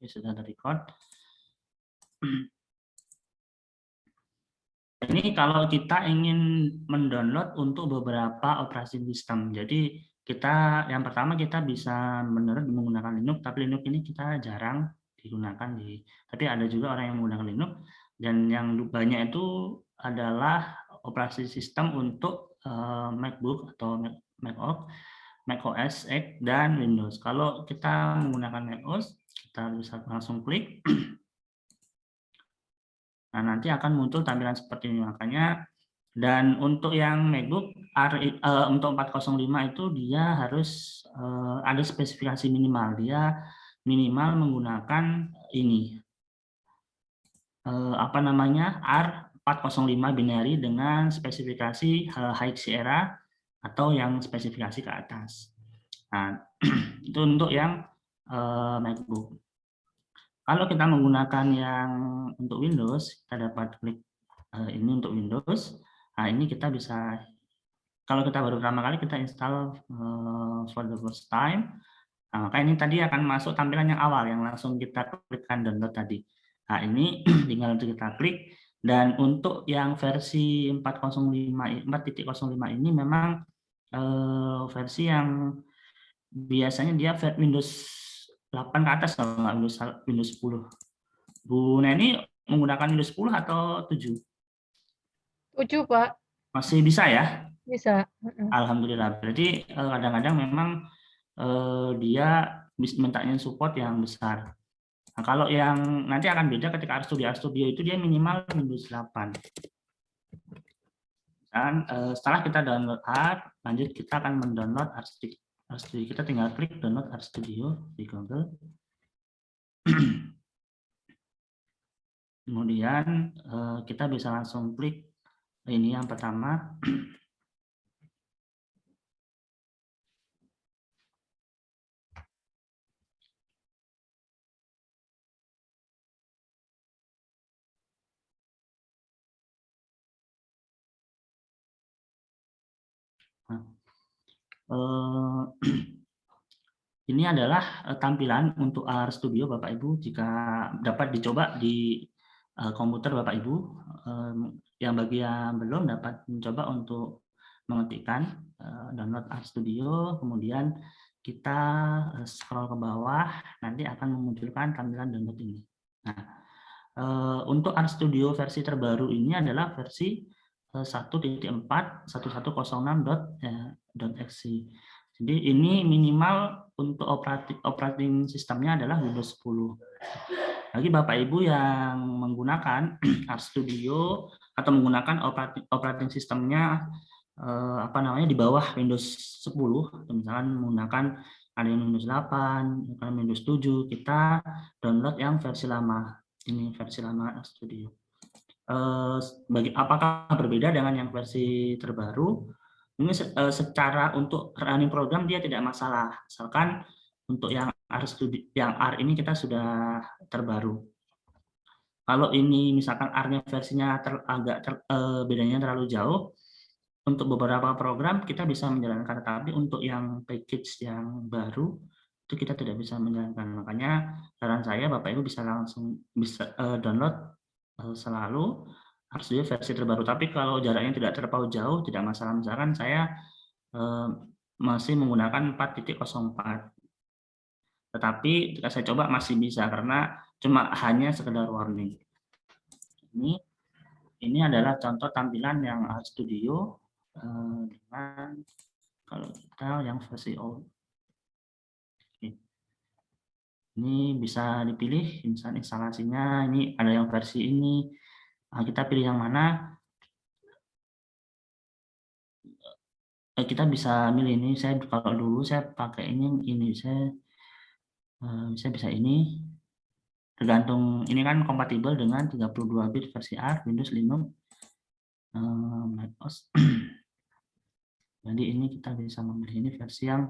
Oke, sudah ada record. Ini kalau kita ingin mendownload untuk beberapa operasi sistem. Jadi kita yang pertama kita bisa mendownload menggunakan Linux, tapi Linux ini kita jarang digunakan tapi ada juga orang yang menggunakan Linux, dan yang banyak itu adalah operasi sistem untuk MacBook atau Mac OS X dan Windows. Kalau kita menggunakan Mac OS, kita bisa langsung klik. Nah, nanti akan muncul tampilan seperti ini. Makanya, dan untuk yang MacBook untuk 405 itu dia harus ada spesifikasi minimal. Dia minimal menggunakan ini R405 binary dengan spesifikasi High Sierra atau yang spesifikasi ke atas. Nah, itu untuk yang MacBook. Kalau kita menggunakan yang untuk Windows, kita dapat klik ini untuk Windows. Nah, ini kita bisa, kalau kita baru pertama kali kita install for the first time, nah, maka ini tadi akan masuk tampilan yang awal yang langsung kita klikkan download tadi. Nah, ini tinggal kita klik, dan untuk yang versi 4.05 ini memang versi yang biasanya dia Windows 8 ke atas, kalau nggak Windows 10. Bu Neni menggunakan Windows 10 atau 7? 7, Pak. Masih bisa ya? Bisa. Alhamdulillah. Berarti kadang-kadang memang dia bisa mintanya support yang besar. Nah, kalau yang nanti akan beda ketika RStudio itu dia minimal Windows 8. Dan setelah kita download R, lanjut kita akan mendownload RStudio. Kita tinggal klik download RStudio di Google. Kemudian kita bisa langsung klik ini yang pertama. Ini adalah tampilan untuk RStudio Bapak Ibu. Jika dapat dicoba di komputer Bapak Ibu, yang bagi yang belum dapat mencoba untuk mengetikkan download RStudio, kemudian kita scroll ke bawah, nanti akan memunculkan tampilan download ini. Nah, untuk RStudio versi terbaru ini adalah versi 1.4.1106.exe. Jadi ini minimal untuk operating sistemnya adalah Windows 10. Bagi Bapak Ibu yang menggunakan RStudio atau menggunakan operating sistemnya di bawah Windows 10, misalkan menggunakan ada yang Windows 8, Windows 7, kita download yang versi lama. Ini versi lama RStudio. Apakah berbeda dengan yang versi terbaru? Ini secara untuk running program dia tidak masalah, misalkan untuk yang R ini kita sudah terbaru. Kalau ini misalkan R-nya versinya bedanya terlalu jauh, untuk beberapa program kita bisa menjalankan, tetapi untuk yang package yang baru itu kita tidak bisa menjalankan. Makanya saran saya Bapak Ibu bisa langsung download selalu RStudio versi terbaru. Tapi kalau jaraknya tidak terlalu jauh, tidak masalah. Misalkan saya masih menggunakan 4.04. Tetapi ketika saya coba masih bisa karena cuma hanya sekedar warning. Ini adalah contoh tampilan yang RStudio dengan kalau kita yang versi old. Ini bisa dipilih misalnya instalasinya, ini ada yang versi ini. Nah, kita pilih yang mana, kita bisa milih ini. Saya kalau dulu saya pakai ini saya bisa ini, tergantung ini kan kompatibel dengan 32 bit versi R, Windows, Linux, Mac OS. Jadi ini kita bisa memilih ini versi yang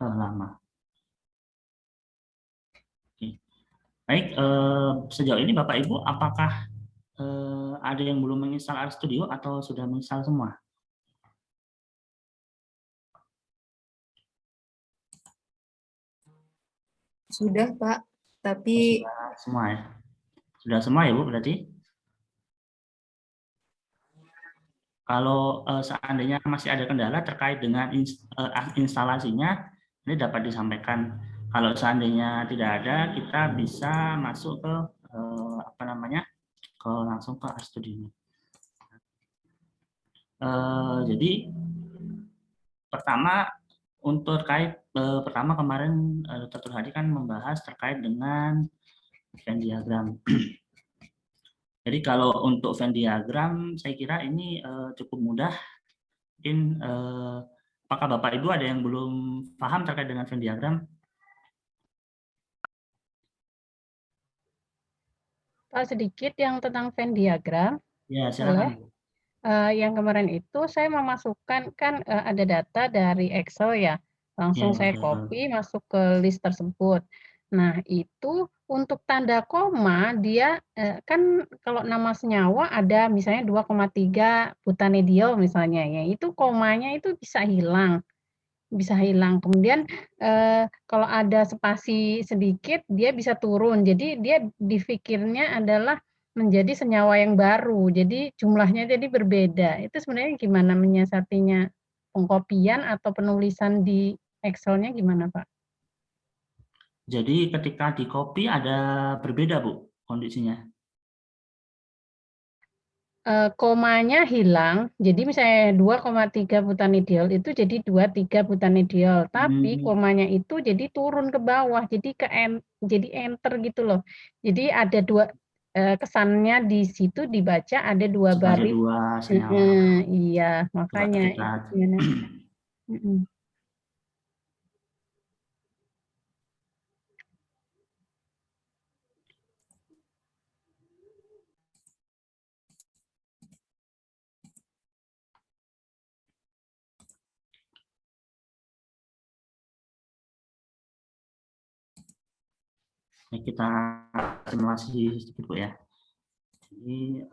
lama. Oke. Baik, sejauh ini Bapak Ibu apakah ada yang belum menginstal RStudio atau sudah menginstal semua? Sudah, Pak. Tapi sudah semua ya? Sudah semua ya Bu berarti? Kalau seandainya masih ada kendala terkait dengan instalasinya, ini dapat disampaikan. Kalau seandainya tidak ada, kita bisa masuk ke apa namanya, langsung ke RStudio. Jadi pertama untuk terkait pertama kemarin Dr. Hadi kan membahas terkait dengan Venn diagram. Jadi kalau untuk Venn diagram, saya kira ini cukup mudah. Mungkin apakah Bapak Ibu ada yang belum paham terkait dengan Venn diagram? Pak, sedikit yang tentang Venn diagram. Ya, Boleh. silakan. Yang kemarin itu saya memasukkan kan ada data dari Excel ya. Langsung Ya, saya betul. copy masuk ke list tersebut. Nah, itu untuk tanda koma dia kan kalau nama senyawa ada misalnya 2,3 butanediol misalnya ya. Itu komanya itu bisa hilang. Kemudian kalau ada spasi sedikit dia bisa turun. Jadi dia dipikirnya adalah menjadi senyawa yang baru. Jadi jumlahnya jadi berbeda. Itu sebenarnya gimana menyiasatinya? Pengkopian atau penulisan di Excel-nya gimana, Pak? Jadi ketika di copy ada berbeda, Bu, kondisinya. Komanya hilang, jadi misalnya 2,3 butanediol itu jadi 23 butanediol, tapi komanya itu jadi turun ke bawah, jadi jadi enter gitu loh. Jadi ada dua kesannya di situ dibaca ada 2 Sebagai baris. dua senyawa. Iya, Coba makanya kita gimana? kita simulasi sedikit, Bu, ya. Jadi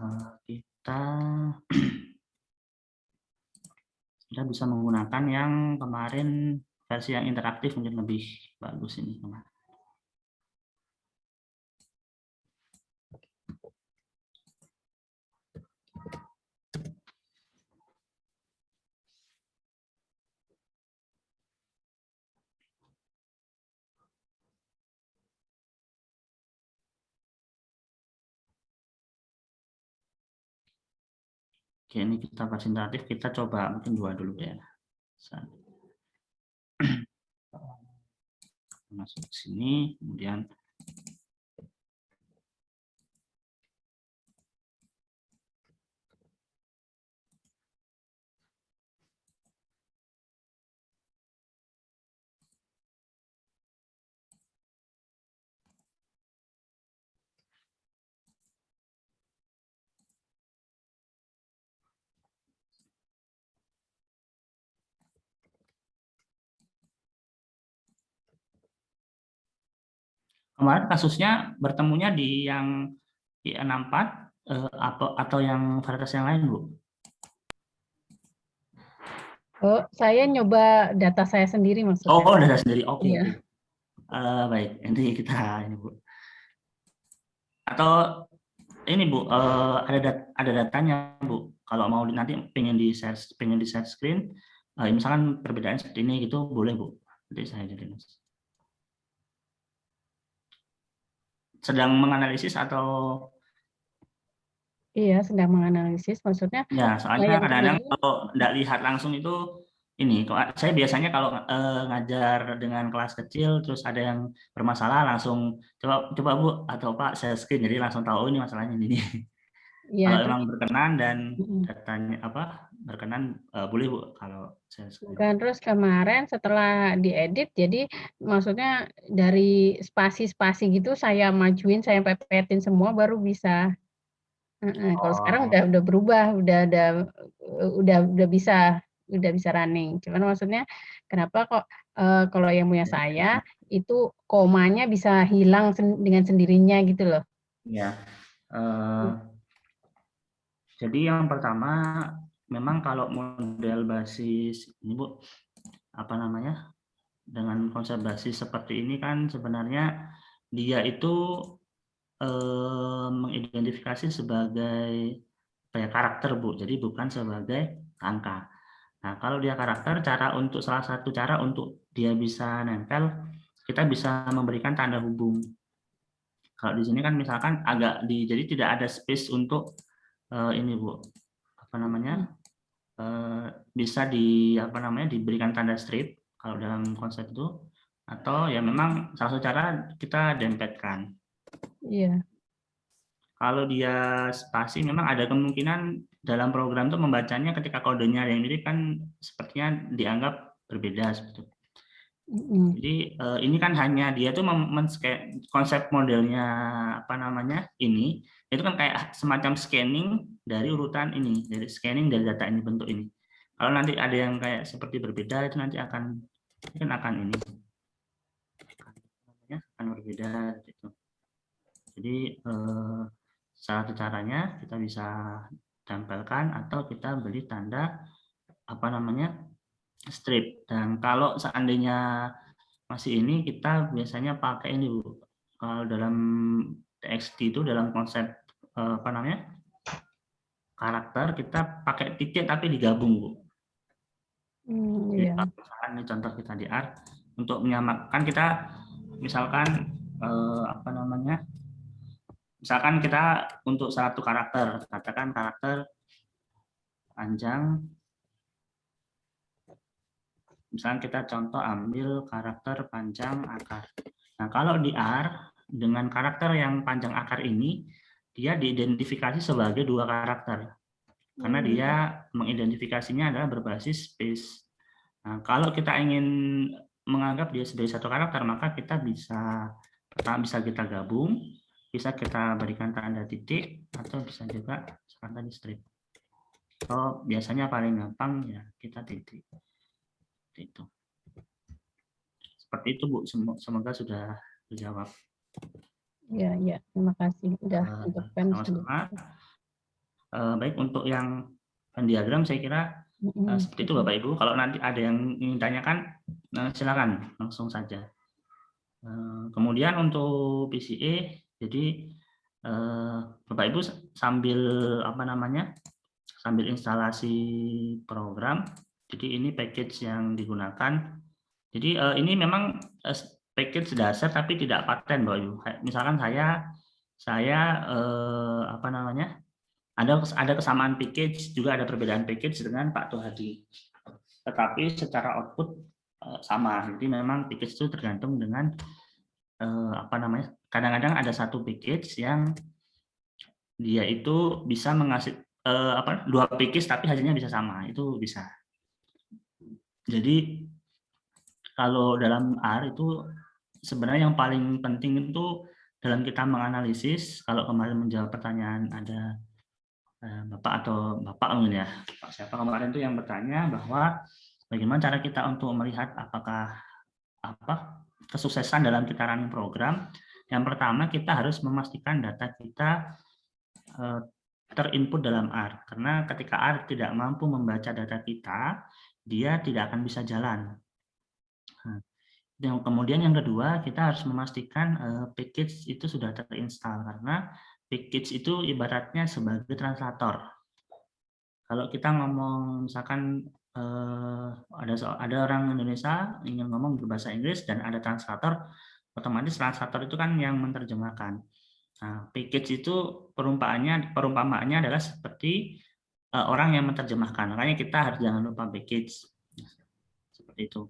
kita bisa menggunakan yang kemarin versi yang interaktif, mungkin lebih bagus ini. Oke, ini kita versi interaktif, kita coba mungkin 2 dulu ya. Masuk ke sini, kemudian kemarin kasusnya bertemunya di yang I64 atau yang varietas yang lain, Bu? Oh, saya nyoba data saya sendiri maksudnya. Oh, data sendiri. Oke. Iya. Baik, nanti kita ini, Bu. Atau ini, Bu, ada datanya, Bu. Kalau mau nanti pengen di share screen, misalkan perbedaan seperti ini gitu, boleh, Bu. Nanti saya jadi sedang menganalisis atau? Iya, sedang menganalisis, maksudnya. Ya, soalnya kadang-kadang kalau nggak lihat langsung itu ini, saya biasanya kalau ngajar dengan kelas kecil terus ada yang bermasalah langsung coba Bu atau Pak share screen, jadi langsung tahu ini masalahnya ini. Ya, Kalau memang berkenan dan datanya berkenan, boleh Bu kalau share screen. Terus kemarin setelah diedit, jadi maksudnya dari spasi-spasi gitu saya majuin, saya pepetin semua baru bisa. Kalau sekarang udah berubah, udah bisa running. Cuman maksudnya kenapa kok kalau yang punya saya itu komanya bisa hilang dengan sendirinya gitu loh. Ya. Jadi yang pertama memang kalau model basis ini, Bu, apa namanya? Dengan konsep basis seperti ini kan sebenarnya dia itu mengidentifikasi sebagai karakter, Bu. Jadi bukan sebagai angka. Nah, kalau dia karakter, salah satu cara untuk dia bisa nempel, kita bisa memberikan tanda hubung. Kalau di sini kan misalkan jadi tidak ada space untuk ini, Bu. Apa namanya? Bisa diberikan tanda strip kalau dalam konsep itu, atau ya memang salah satu cara kita dempetkan. Iya. Kalau dia spasi, memang ada kemungkinan dalam program itu membacanya ketika kodenya yang mirip kan sepertinya dianggap berbeda seperti itu. Jadi ini kan hanya dia tuh konsep modelnya ini itu kan kayak semacam scanning dari urutan ini, dari scanning dari data ini, bentuk ini. Kalau nanti ada yang kayak seperti berbeda, itu nanti akan ini akan berbeda gitu. Jadi salah satu caranya kita bisa tempelkan atau kita beri tanda strip. Dan kalau seandainya masih ini, kita biasanya pakai ini, Bu. Kalau dalam TXT itu dalam konsep karakter, kita pakai titik tapi digabung, Bu. Jadi misalkan ini contoh kita di R, untuk menyamakan kita misalkan misalkan kita untuk satu karakter, katakan karakter panjang, misalkan kita contoh ambil karakter panjang akar. Nah, kalau di R, dengan karakter yang panjang akar ini, dia diidentifikasi sebagai dua karakter. Karena dia mengidentifikasinya adalah berbasis space. Nah, kalau kita ingin menganggap dia sebagai satu karakter, maka kita bisa kita gabung, bisa kita berikan tanda titik, atau bisa juga tanda strip. So, biasanya paling gampang ya kita titik. Itu. Seperti itu, Bu. Semoga sudah dijawab. Ya, terima kasih sudah sama-sama. Baik, untuk yang diagram saya kira seperti itu, Bapak Ibu. Kalau nanti ada yang ingin tanyakan, silakan langsung saja. Kemudian untuk PCA, jadi Bapak Ibu sambil sambil instalasi program. Jadi ini package yang digunakan. Jadi ini memang package dasar tapi tidak paten, Bapak Ibu. Misalkan saya ada kesamaan package, juga ada perbedaan package dengan Pak Tuhadi. Tetapi secara output sama. Jadi memang package itu tergantung dengan kadang-kadang ada satu package yang dia itu bisa mengasih dua package tapi hasilnya bisa sama, itu bisa. Jadi kalau dalam R itu sebenarnya yang paling penting itu dalam kita menganalisis, kalau kemarin menjawab pertanyaan ada Bapak mungkin ya, Pak siapa kemarin itu yang bertanya bahwa bagaimana cara kita untuk melihat apakah kesuksesan dalam kita running program. Yang pertama, kita harus memastikan data kita terinput dalam R, karena ketika R tidak mampu membaca data kita, dia tidak akan bisa jalan. Kemudian yang kedua, kita harus memastikan package itu sudah terinstall, karena package itu ibaratnya sebagai translator. Kalau kita ngomong misalkan ada orang Indonesia ingin ngomong berbahasa Inggris dan ada translator, otomatis translator itu kan yang menerjemahkan. Nah, package itu perumpamaannya adalah seperti orang yang menerjemahkan. Makanya kita harus jangan lupa package. Seperti itu.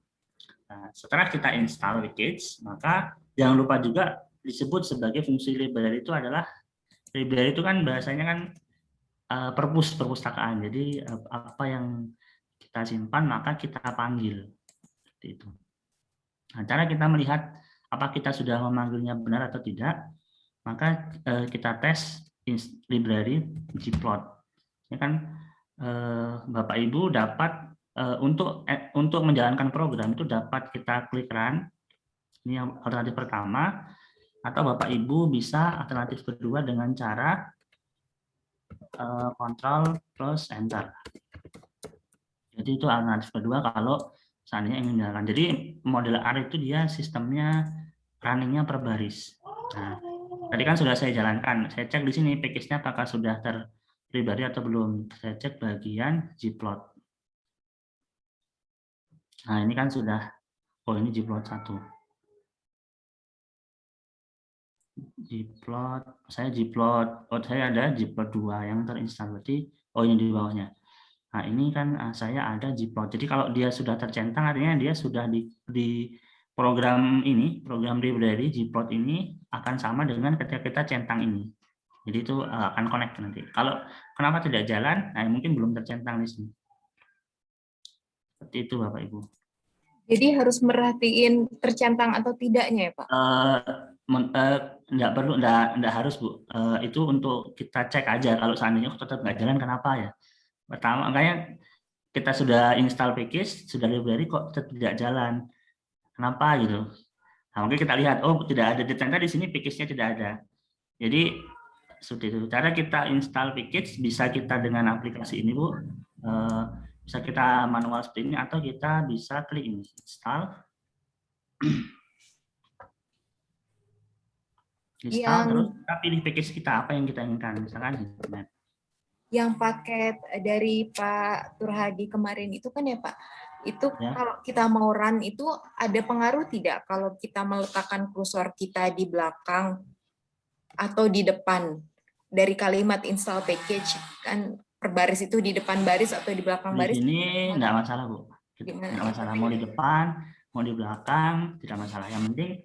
Nah, setelah kita install package, maka jangan lupa juga disebut sebagai fungsi library. Itu adalah library itu kan bahasanya kan perpustakaan. Jadi apa yang kita simpan maka kita panggil. Seperti itu. Nah, cara kita melihat apa kita sudah memanggilnya benar atau tidak, maka kita tes library gplot. Ini kan Bapak Ibu dapat untuk menjalankan program itu dapat kita klik run. Ini yang alternatif pertama, atau Bapak Ibu bisa alternatif kedua dengan cara Ctrl plus Enter. Jadi itu alternatif kedua kalau seandainya ingin menjalankan. Jadi model R itu dia sistemnya runningnya per baris. Nah, tadi kan sudah saya jalankan. Saya cek di sini package-nya apakah sudah terpribadi atau belum. Saya cek bagian gplot. Nah, ini kan sudah, oh ini gplot 1. Gplot, saya gplot, oh saya ada gplot 2 yang terinstal, berarti, oh ini di bawahnya. Nah, ini kan saya ada gplot. Jadi kalau dia sudah tercentang, artinya dia sudah di program ini, program library gplot ini akan sama dengan ketika kita centang ini. Jadi itu akan connect nanti. Kalau kenapa tidak jalan, nah mungkin belum tercentang di sini. Seperti itu Bapak Ibu. Jadi harus merhatiin tercentang atau tidaknya ya Pak? Nggak perlu, nggak harus Bu. Itu untuk kita cek aja. Kalau seandainya tetap nggak jalan, kenapa ya? Pertama, makanya kita sudah install package, sudah library kok tidak jalan. Kenapa gitu? Nah, mungkin kita lihat, oh tidak ada, ternyata di sini package-nya tidak ada. Jadi seperti itu. Cara kita install package bisa kita dengan aplikasi ini Bu. Bisa kita manual seperti ini atau kita bisa klik ini install. Install terus kita pilih package kita apa yang kita inginkan, misalkan internet. Yang paket dari Pak Turhadi kemarin itu kan ya Pak, itu ya. Kalau kita mau run itu ada pengaruh tidak kalau kita meletakkan kursor kita di belakang atau di depan dari kalimat install package, kan per baris itu di depan baris atau di belakang baris? Di sini enggak masalah Bu, enggak masalah mau di depan mau di belakang tidak masalah, yang penting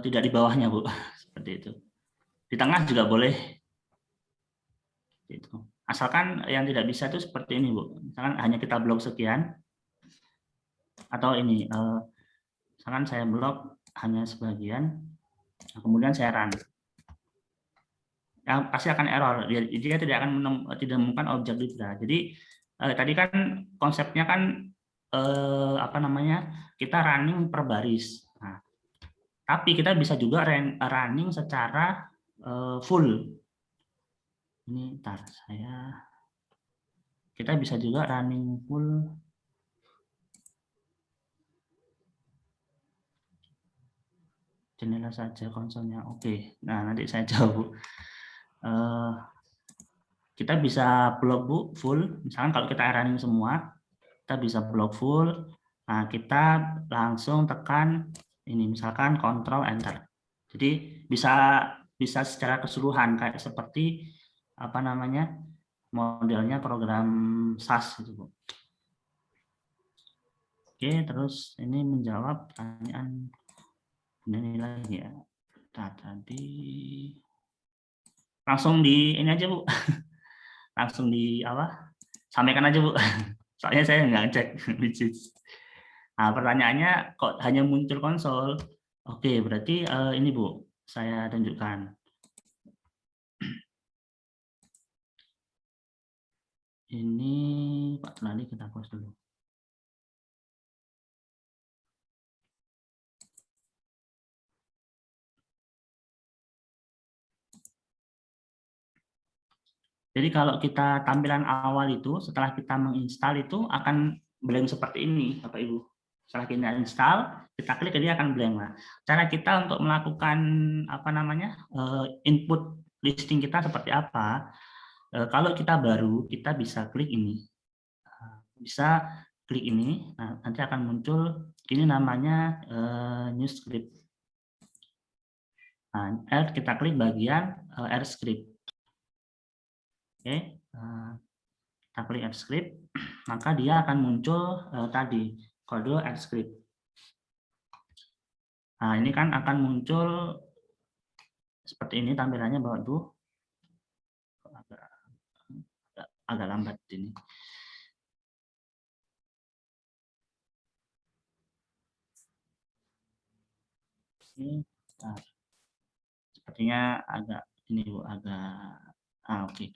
tidak di bawahnya Bu, seperti itu. Di tengah juga boleh, itu. Asalkan yang tidak bisa itu seperti ini Bu, misalkan hanya kita blok sekian, atau ini, misalkan saya blok hanya sebagian, kemudian saya run, yang pasti akan error, dia tidak akan menemukan objek Libra. Jadi tadi kan konsepnya kan apa namanya, kita running per baris. Nah, tapi kita bisa juga running secara full. Ini ntar kita bisa juga running full. Jendela saja konsolnya. Oke. Nah, nanti saya jawab. Kita bisa blok Bu full. Misalkan kalau kita running semua, kita bisa blok full. Nah, kita langsung tekan ini, misalkan Ctrl Enter. Jadi bisa secara keseluruhan kayak seperti apa namanya, modelnya program SAS gitu Bu. Oke, terus ini menjawab pertanyaan ini lagi ya. Tadi langsung di ini aja Bu. Langsung di apa? Sampaikan aja Bu. Soalnya saya nggak cek. Nah, pertanyaannya kok hanya muncul konsol? Oke, berarti ini Bu, saya tunjukkan. Ini Pak Tunadi kita close dulu. Jadi kalau kita tampilan awal itu, setelah kita menginstal itu akan blank seperti ini, Bapak Ibu. Setelah kita install, kita klik dia akan blank. Nah, cara kita untuk melakukan apa namanya input listing kita seperti apa? Kalau kita baru, kita bisa klik ini, Nah, nanti akan muncul ini namanya new script. Nah, kita klik bagian R script. Oke, kita klik Add Script, maka dia akan muncul tadi kode Add Script. Nah, ini kan akan muncul seperti ini tampilannya Bapak Ibu. Agak lambat ini. Nah, sepertinya agak ini Bu, agak oke.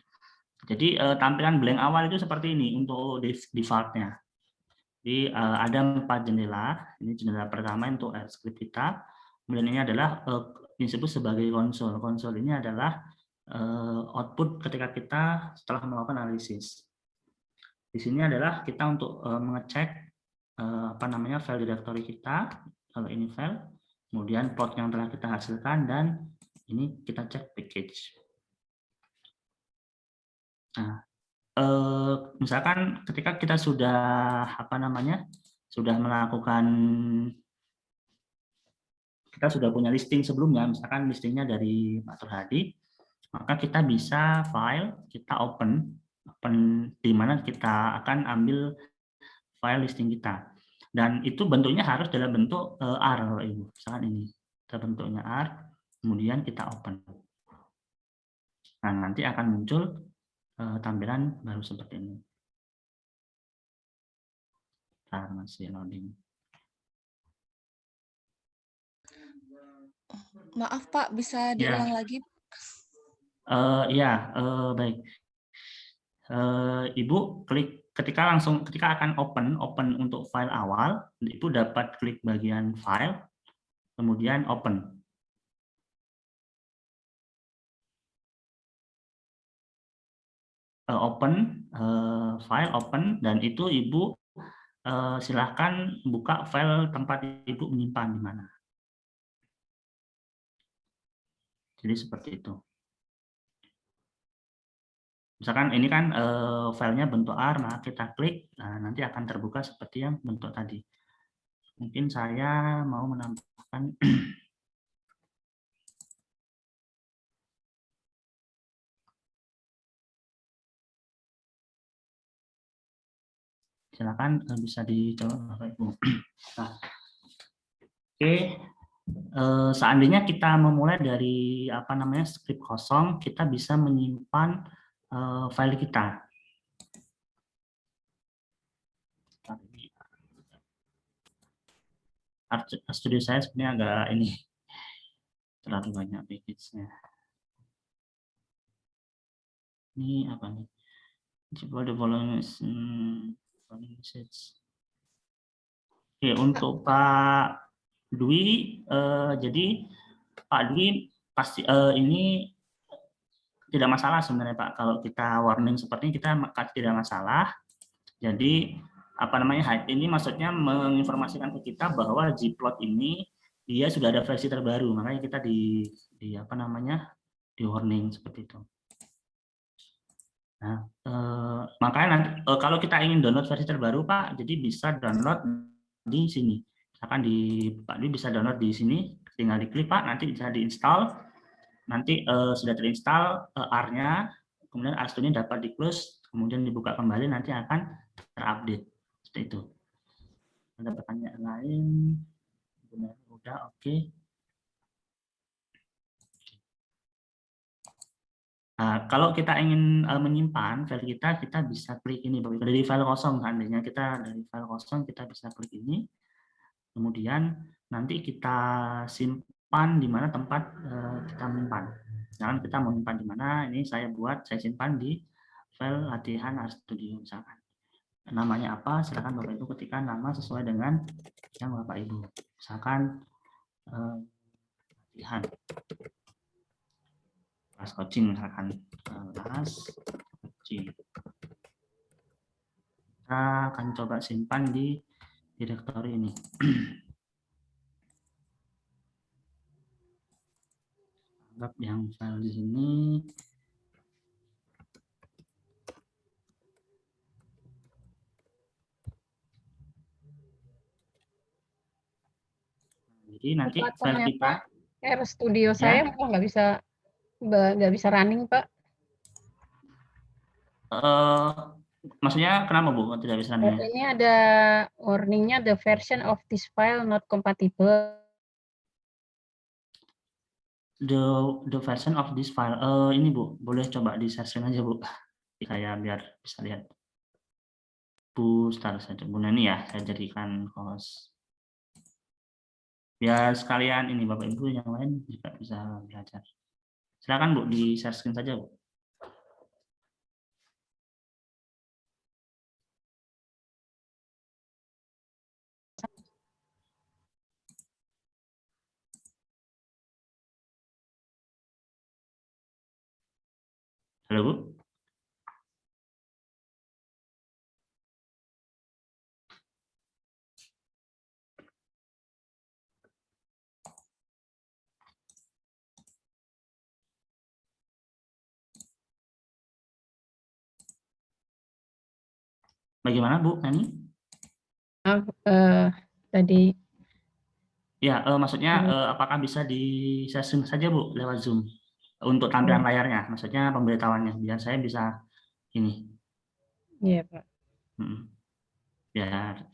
Jadi tampilan blank awal itu seperti ini untuk defaultnya. Jadi ada 4 jendela. Ini jendela pertama untuk script kita. Kemudian ini adalah disebut sebagai konsol. Konsol ini adalah output ketika kita setelah melakukan analisis. Di sini adalah kita untuk mengecek apa namanya file directory kita. Kalau ini file, kemudian plot yang telah kita hasilkan dan Ini kita cek package. Nah, misalkan ketika kita sudah sudah melakukan, kita sudah punya listing sebelumnya, misalkan listingnya dari Pak Turhadi, maka kita bisa file, kita open di mana kita akan ambil file listing kita. Dan itu bentuknya harus dalam bentuk R, Ibu. Misalkan ini, kita bentuknya R, kemudian kita open. Nah, nanti akan muncul tampilan baru seperti ini. Masih loading. Maaf Pak, bisa diulang lagi? Baik. Ibu klik ketika akan open untuk file awal, Ibu dapat klik bagian file, kemudian open. File open, dan itu Ibu silahkan buka file tempat Ibu menyimpan di mana. Jadi seperti itu. Misalkan ini kan filenya bentuk R, nah kita klik, nah nanti akan terbuka seperti yang bentuk tadi. Mungkin saya mau menambahkan silakan bisa dicoba Bapak Ibu. Nah, oke. Seandainya kita memulai dari script kosong, kita bisa menyimpan file kita. Studio saya sebenarnya agak ini terlalu banyak package-nya. Ini apa nih? The following message. Oke, untuk Pak Dwi, jadi Pak Dwi pasti ini tidak masalah sebenarnya Pak. Kalau kita warning seperti ini kita tidak masalah. Jadi ini maksudnya menginformasikan ke kita bahwa Gplot ini dia sudah ada versi terbaru, makanya kita di warning seperti itu. Nah, makanya nanti kalau kita ingin download versi terbaru Pak, jadi bisa download di sini. Misalkan Pak Dwi bisa download di sini, tinggal diklik Pak, nanti bisa diinstal. Nanti sudah terinstall R-nya, kemudian RStudio dapat di-close, kemudian dibuka kembali, nanti akan terupdate. Seperti itu. Ada pertanyaan lain? Udah, oke. Nah, kalau kita ingin menyimpan file kita bisa klik ini. Dari file kosong, seandainya kita dari file kosong, kita bisa klik ini. Kemudian nanti kita simpan di mana tempat kita menyimpan. Misalkan kita mau menyimpan di mana, ini saya simpan di file latihan RStudio misalkan. Namanya apa? Silakan Bapak Ibu ketikkan nama sesuai dengan yang Bapak Ibu. Misalkan latihan kelas coaching, misalkan kelas coaching. Kita akan coba simpan di direktori ini. Anggap yang file di sini. Jadi nanti file kita RStudio saya nggak bisa running Pak. Maksudnya kenapa Bu tidak bisa running? Ini ada warningnya, the version of this file not compatible. The version of this file. Ini Bu, boleh coba di searching aja Bu. Saya biar bisa lihat. Bu, start saja Bu Nani ya, saya jadikan host. Biar sekalian ini Bapak Ibu yang lain juga bisa belajar. Silakan Bu, di share screen saja Bu. Halo Bu. Bagaimana Bu Nani? Tadi Ya, maksudnya apakah bisa di session saja Bu lewat Zoom untuk tampilan layarnya? Maksudnya pemberitahuannya biar saya bisa ini. Iya Pak. Biar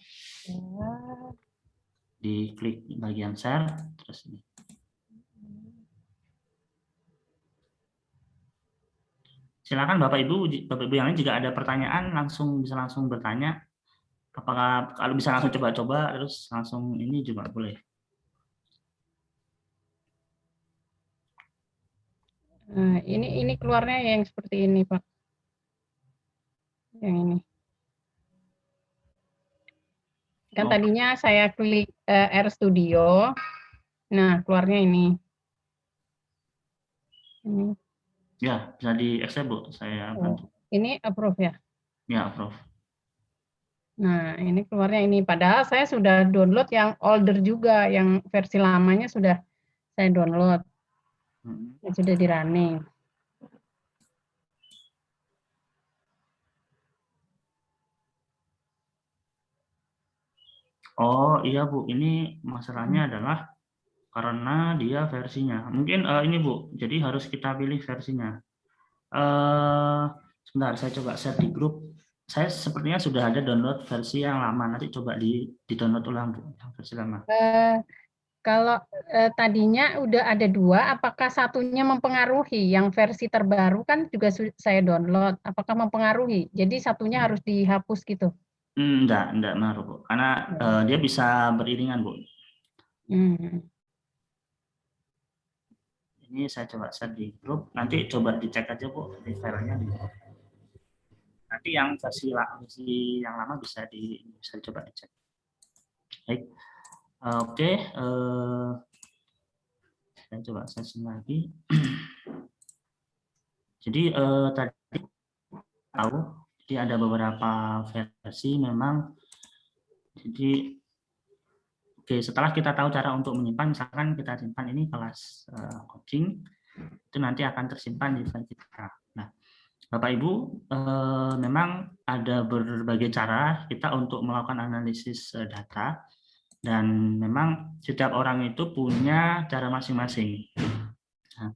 diklik bagian share terus ini. Silakan Bapak Ibu yang lain jika ada pertanyaan bisa langsung bertanya. Apakah kalau bisa langsung coba-coba terus langsung ini juga boleh. Ini keluarnya yang seperti ini Pak. Yang ini. Kan tadinya saya klik RStudio. Nah, keluarnya ini. Ini. Ya, bisa di-accept Bu, saya bantu. Ini approve ya? Ya, approve. Nah, ini keluarnya ini. Padahal saya sudah download yang older juga, yang versi lamanya sudah saya download. Sudah di running. Oh iya Bu, ini masalahnya adalah karena dia versinya. Mungkin ini Bu, jadi harus kita pilih versinya. Sebentar, saya coba share di grup. Saya sepertinya sudah ada download versi yang lama. Nanti coba di-download ulang Bu, yang versi lama. Kalau tadinya udah ada 2, apakah satunya mempengaruhi? Yang versi terbaru kan juga saya download. Apakah mempengaruhi? Jadi satunya harus dihapus gitu? Enggak ngaruh Bu. Karena dia bisa beriringan Bu. Ini saya coba share di grup. Nanti coba dicek aja Bu di filenya. Nanti yang versi yang lama bisa coba dicek. Baik. Oke. Saya coba session lagi. Jadi tadi tahu, jadi ada beberapa versi memang. Jadi oke, setelah kita tahu cara untuk menyimpan, misalkan kita simpan ini kelas coaching, itu nanti akan tersimpan di file kita. Nah, Bapak Ibu, memang ada berbagai cara kita untuk melakukan analisis data, dan memang setiap orang itu punya cara masing-masing. Nah,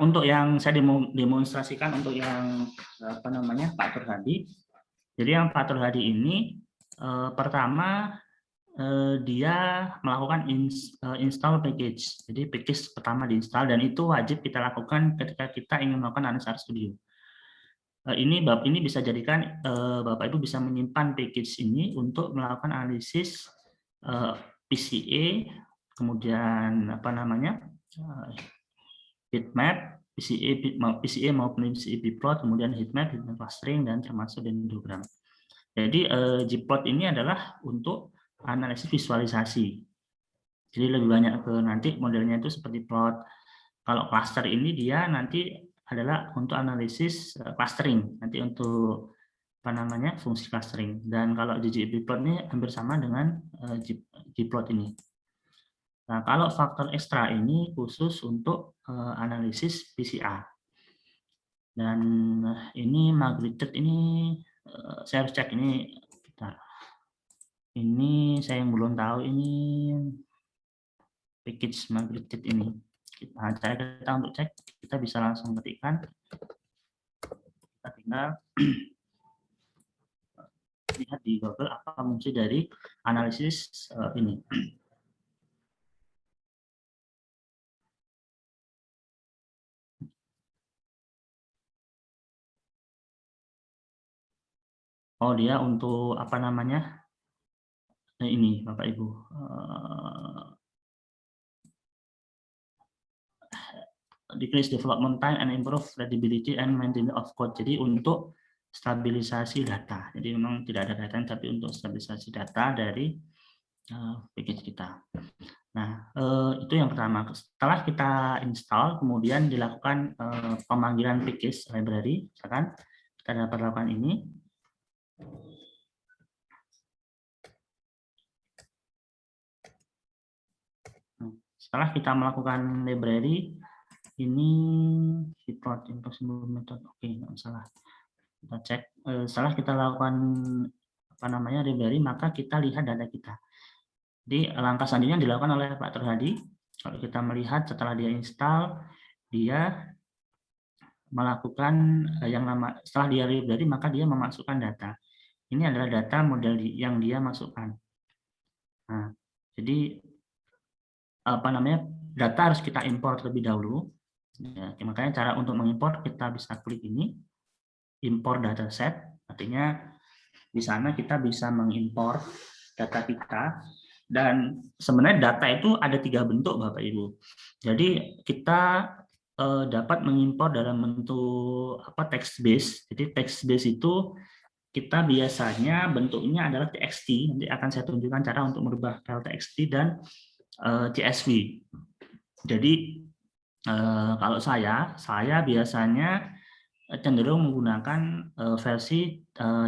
untuk yang saya demonstrasikan untuk yang Pak Turhadi. Jadi yang Pak Turhadi ini pertama dia melakukan install package. Jadi package pertama diinstal dan itu wajib kita lakukan ketika kita ingin melakukan analisa RStudio. Ini bisa jadikan Bapak Ibu bisa menyimpan package ini untuk melakukan analisis PCA, kemudian heatmap, PCA maupun PCA bplot, kemudian heatmap clustering, dan termasuk dendrogram. Jadi gplot ini adalah untuk analisis visualisasi. Jadi lebih banyak ke nanti modelnya itu seperti plot. Kalau cluster ini dia nanti adalah untuk analisis clustering, nanti untuk fungsi clustering. Dan kalau ggplot ini hampir sama dengan gplot ini. Nah, kalau faktor ekstra ini khusus untuk analisis PCR. Dan ini magnitude ini saya harus cek ini. Ini saya yang belum tahu ini package magnitude ini. Cara kita untuk cek, kita bisa langsung ketikkan. Kita tinggal lihat di Google apa fungsi dari analisis ini. Oh, dia untuk apa namanya? Ini Bapak Ibu. Decrease development time and improve readability and maintenance of code. Jadi untuk stabilisasi data. Jadi memang tidak ada kaitan, tapi untuk stabilisasi data dari package kita. Nah, itu yang pertama. Setelah kita install, kemudian dilakukan pemanggilan package library. Misalkan kita dapat lakukan ini. Setelah kita melakukan library, ini plot impossible method. Oke, nggak salah. Kita cek, setelah kita lakukan library, maka kita lihat data kita. Jadi langkah selanjutnya yang dilakukan oleh Pak Turhadi, kalau kita melihat setelah dia install, dia melakukan setelah dia library, maka dia memasukkan data. Ini adalah data model yang dia masukkan. Nah, jadi data harus kita import terlebih dahulu. Ya, makanya cara untuk mengimport kita bisa klik ini, import dataset. Artinya di sana kita bisa mengimport data kita. Dan sebenarnya data itu ada 3 bentuk, Bapak Ibu. Jadi kita dapat mengimport dalam bentuk text base. Jadi text base itu kita biasanya bentuknya adalah TXT. Nanti akan saya tunjukkan cara untuk merubah file TXT dan CSV. Jadi kalau saya biasanya cenderung menggunakan versi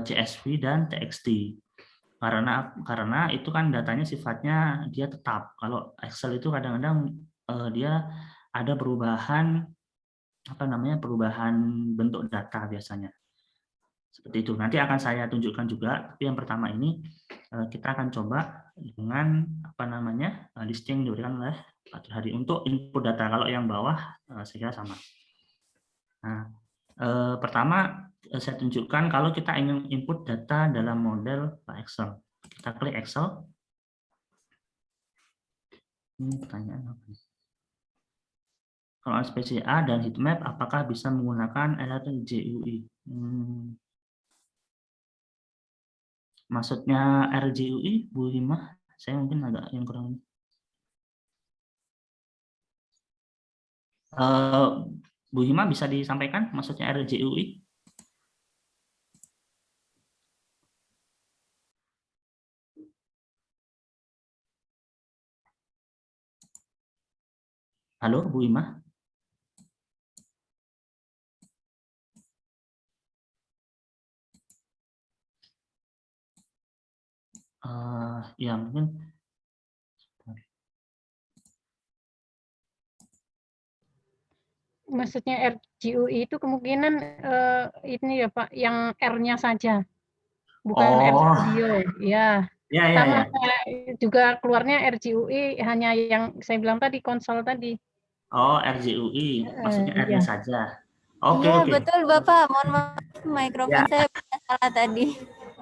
CSV dan TXT. Karena itu kan datanya sifatnya dia tetap. Kalau Excel itu kadang-kadang dia ada perubahan perubahan bentuk data biasanya. Seperti itu. Nanti akan saya tunjukkan juga. Tapi yang pertama ini kita akan coba dengan listing yang diberikan oleh Pak Turhadi untuk input data. Kalau yang bawah saya kira sama. Nah, pertama saya tunjukkan kalau kita ingin input data dalam model Excel. Kita klik Excel. Ini pertanyaan apa? Kalau SPCA dan heatmap, apakah bisa menggunakan RGUI? Maksudnya RGUI, Bu Hima? Saya mungkin agak yang kurang. Bu Hima bisa disampaikan maksudnya RGUI? Halo, Bu Hima? Ya mungkin. Maksudnya RGUI itu kemungkinan ini ya Pak, yang R-nya saja, bukan R Studio. Ya, sama juga keluarnya RGUI hanya yang saya bilang tadi, konsol tadi. Oh, RGUI, maksudnya R-nya saja. Oke. Betul Bapak, mohon maaf mikrofon saya salah tadi.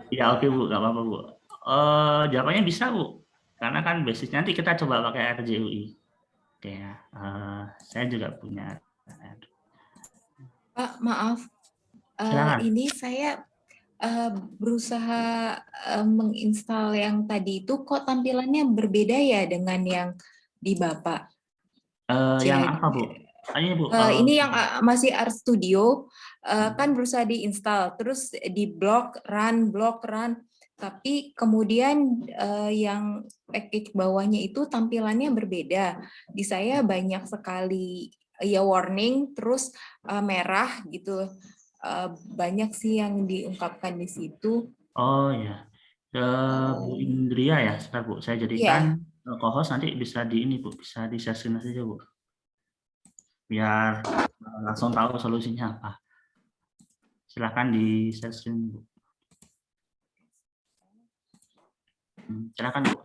Ya oke Bu, nggak apa-apa Bu. Jawabannya bisa Bu, karena kan basis nanti kita coba pakai RGUI. Oke ya, saya juga punya. Pak, maaf, ini saya berusaha menginstal yang tadi itu, kok tampilannya berbeda ya dengan yang di Bapak? Yang apa Bu? Ini Bu. Ini yang masih RStudio, kan berusaha diinstal, terus di block run, tapi kemudian yang package bawahnya itu tampilannya berbeda. Di saya banyak sekali ya warning, terus merah gitu. Banyak sih yang diungkapkan di situ. Oh ya, Bu Indria ya, sebentar Bu, saya jadikan co-host, nanti bisa di ini Bu, bisa di share screen saja Bu, biar langsung tahu solusinya apa. Silakan di share screen Bu. Silakan Bu.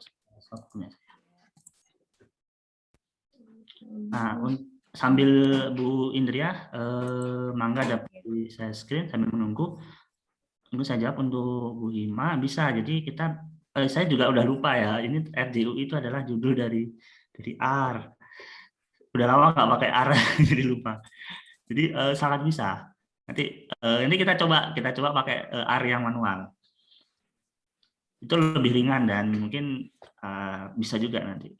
Nah, sambil Bu Indria mangga dapat di share screen sambil menunggu. Tunggu saya jawab untuk Bu Hima, bisa. Jadi kita saya juga udah lupa ya, ini RGUI itu adalah judul dari R. Udah lama nggak pakai R jadi lupa. Jadi sangat bisa. Nanti ini kita coba pakai R yang manual. Itu lebih ringan dan mungkin bisa juga nanti.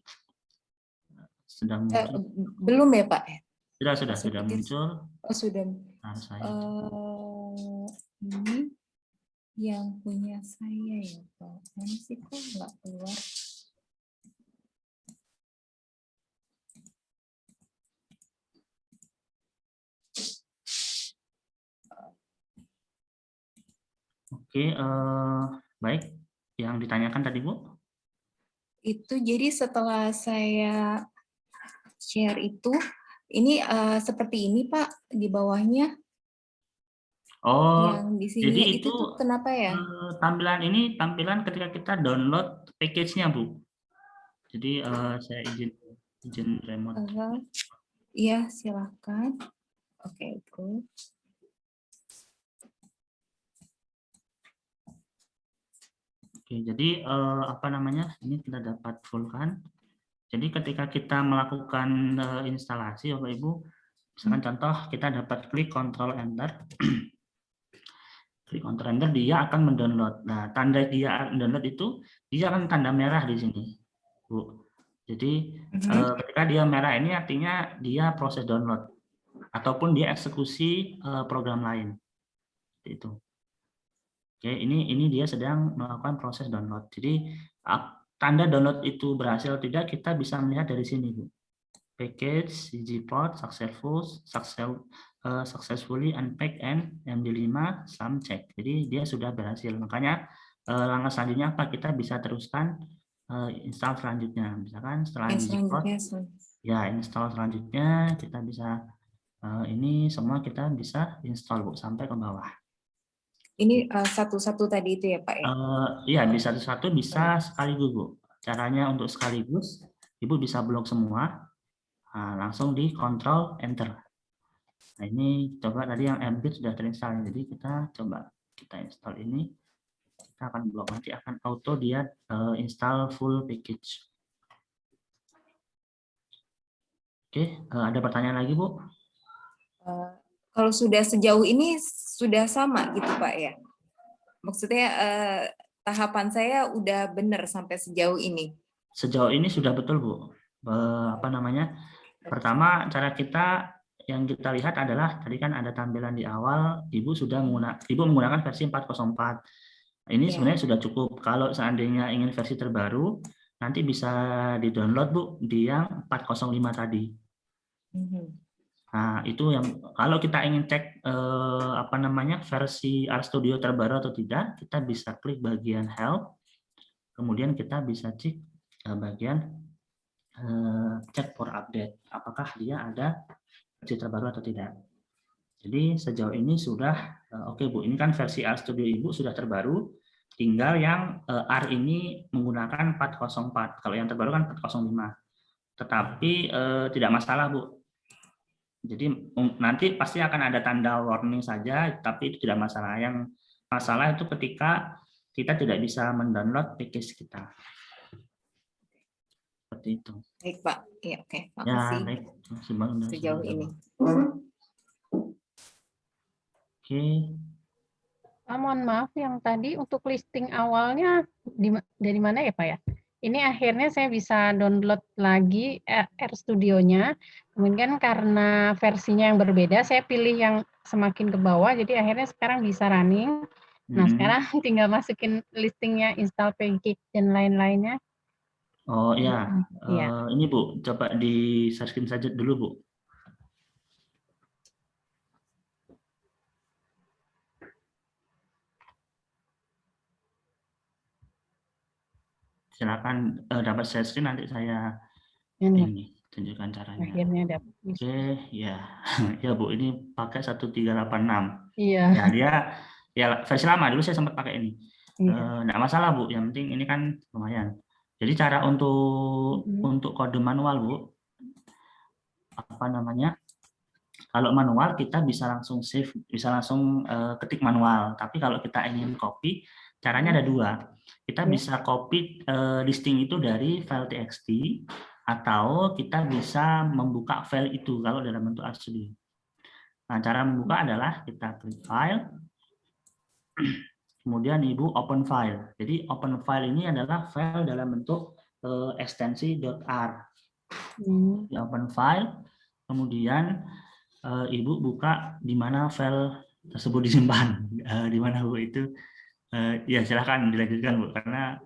Sedang muncul. Belum ya Pak? Sudah muncul. Oh sudah. Nah, ini yang punya saya ya Pak. Ini sih kok nggak keluar. Oke, baik. Yang ditanyakan tadi Bu? Itu jadi setelah saya share itu, ini seperti ini Pak di bawahnya. Oh, Yang di jadi sininya itu itu tuh kenapa ya? tampilan ini tampilan ketika kita download package-nya, Bu. Jadi saya izin remote. Iya, silakan. Oke, Bu. Oke, jadi apa namanya? Ini kita dapat full kan. Jadi ketika kita melakukan instalasi, Bapak Ibu, misalkan contoh kita dapat klik Ctrl Enter. Klik Ctrl Enter, dia akan mendownload. Nah, tanda dia mendownload itu dia akan tanda merah di sini, Bu. Jadi ketika dia merah ini artinya dia proses download ataupun dia eksekusi program lain. Itu. Oke, ini dia sedang melakukan proses download. Jadi tanda download itu berhasil atau tidak kita bisa melihat dari sini, Bu. Package ggplot successfully unpacked and MD5 some check. Jadi dia sudah berhasil. Makanya langkah selanjutnya apa? Kita bisa teruskan install selanjutnya. Misalkan setelah ggplot, ya install selanjutnya kita bisa ini semua kita bisa install, Bu, sampai ke bawah. Ini satu-satu tadi itu ya, Pak ya? Iya, bisa satu bisa sekaligus, Bu. Caranya untuk sekaligus, Ibu bisa blok semua. Nah, langsung di Ctrl Enter. Nah, ini coba tadi yang mbit sudah terinstall, jadi kita coba kita install ini, kita akan blok, nanti akan auto dia install full package. Oke, ada pertanyaan lagi, Bu? Kalau sudah sejauh ini sudah sama gitu, Pak ya? Maksudnya tahapan saya udah benar sampai sejauh ini. Sejauh ini sudah betul, Bu. Apa namanya? Pertama, cara kita yang kita lihat adalah tadi kan ada tampilan di awal, Ibu menggunakan versi 404. Ini sebenarnya sudah cukup. Kalau seandainya ingin versi terbaru, nanti bisa di-download, Bu, di yang 405 tadi. Nah, itu yang kalau kita ingin cek apa namanya versi RStudio terbaru atau tidak, kita bisa klik bagian help, kemudian kita bisa cek bagian check for update, apakah dia ada versi terbaru atau tidak. Jadi sejauh ini sudah oke, Bu. Ini kan versi RStudio Ibu sudah terbaru, tinggal yang R ini menggunakan 404. Kalau yang terbaru kan 405. Tetapi tidak masalah, Bu. Jadi nanti pasti akan ada tanda warning saja, tapi itu tidak masalah. Yang masalah itu ketika kita tidak bisa mendownload package kita. Seperti itu. Baik, Pak. Iya, oke. Ya, Makasih. baik. Sejauh ini. Oke. Mohon maaf, yang tadi untuk listing awalnya dari mana ya, Pak ya? Ini akhirnya saya bisa download lagi RStudio-nya. Kemudian karena versinya yang berbeda, saya pilih yang semakin ke bawah, jadi akhirnya sekarang bisa running. Nah, sekarang tinggal masukin listingnya, install package, dan lain-lainnya. Oh iya, ini Bu, coba di share saja dulu, Bu. Silakan dapat share screen, nanti saya ini tunjukkan caranya. Akhirnya dapat. Oke, ya, ya Bu, ini pakai 1386. Iya. Ya dia, ya versi lama dulu saya sempat pakai ini. Nggak masalah, Bu, yang penting ini kan lumayan. Jadi cara untuk kode manual, Bu, apa namanya? Kalau manual kita bisa langsung save, bisa langsung ketik manual. Tapi kalau kita ingin copy, caranya ada dua. Kita bisa copy listing itu dari file txt, atau kita bisa membuka file itu kalau dalam bentuk RStudio. Nah, cara membuka adalah kita klik file, kemudian Ibu open file. Jadi open file ini adalah file dalam bentuk ekstensi .r. Di open file, kemudian Ibu buka di mana file tersebut disimpan, di mana, Bu, itu ya silakan dilanjutkan, Bu, karena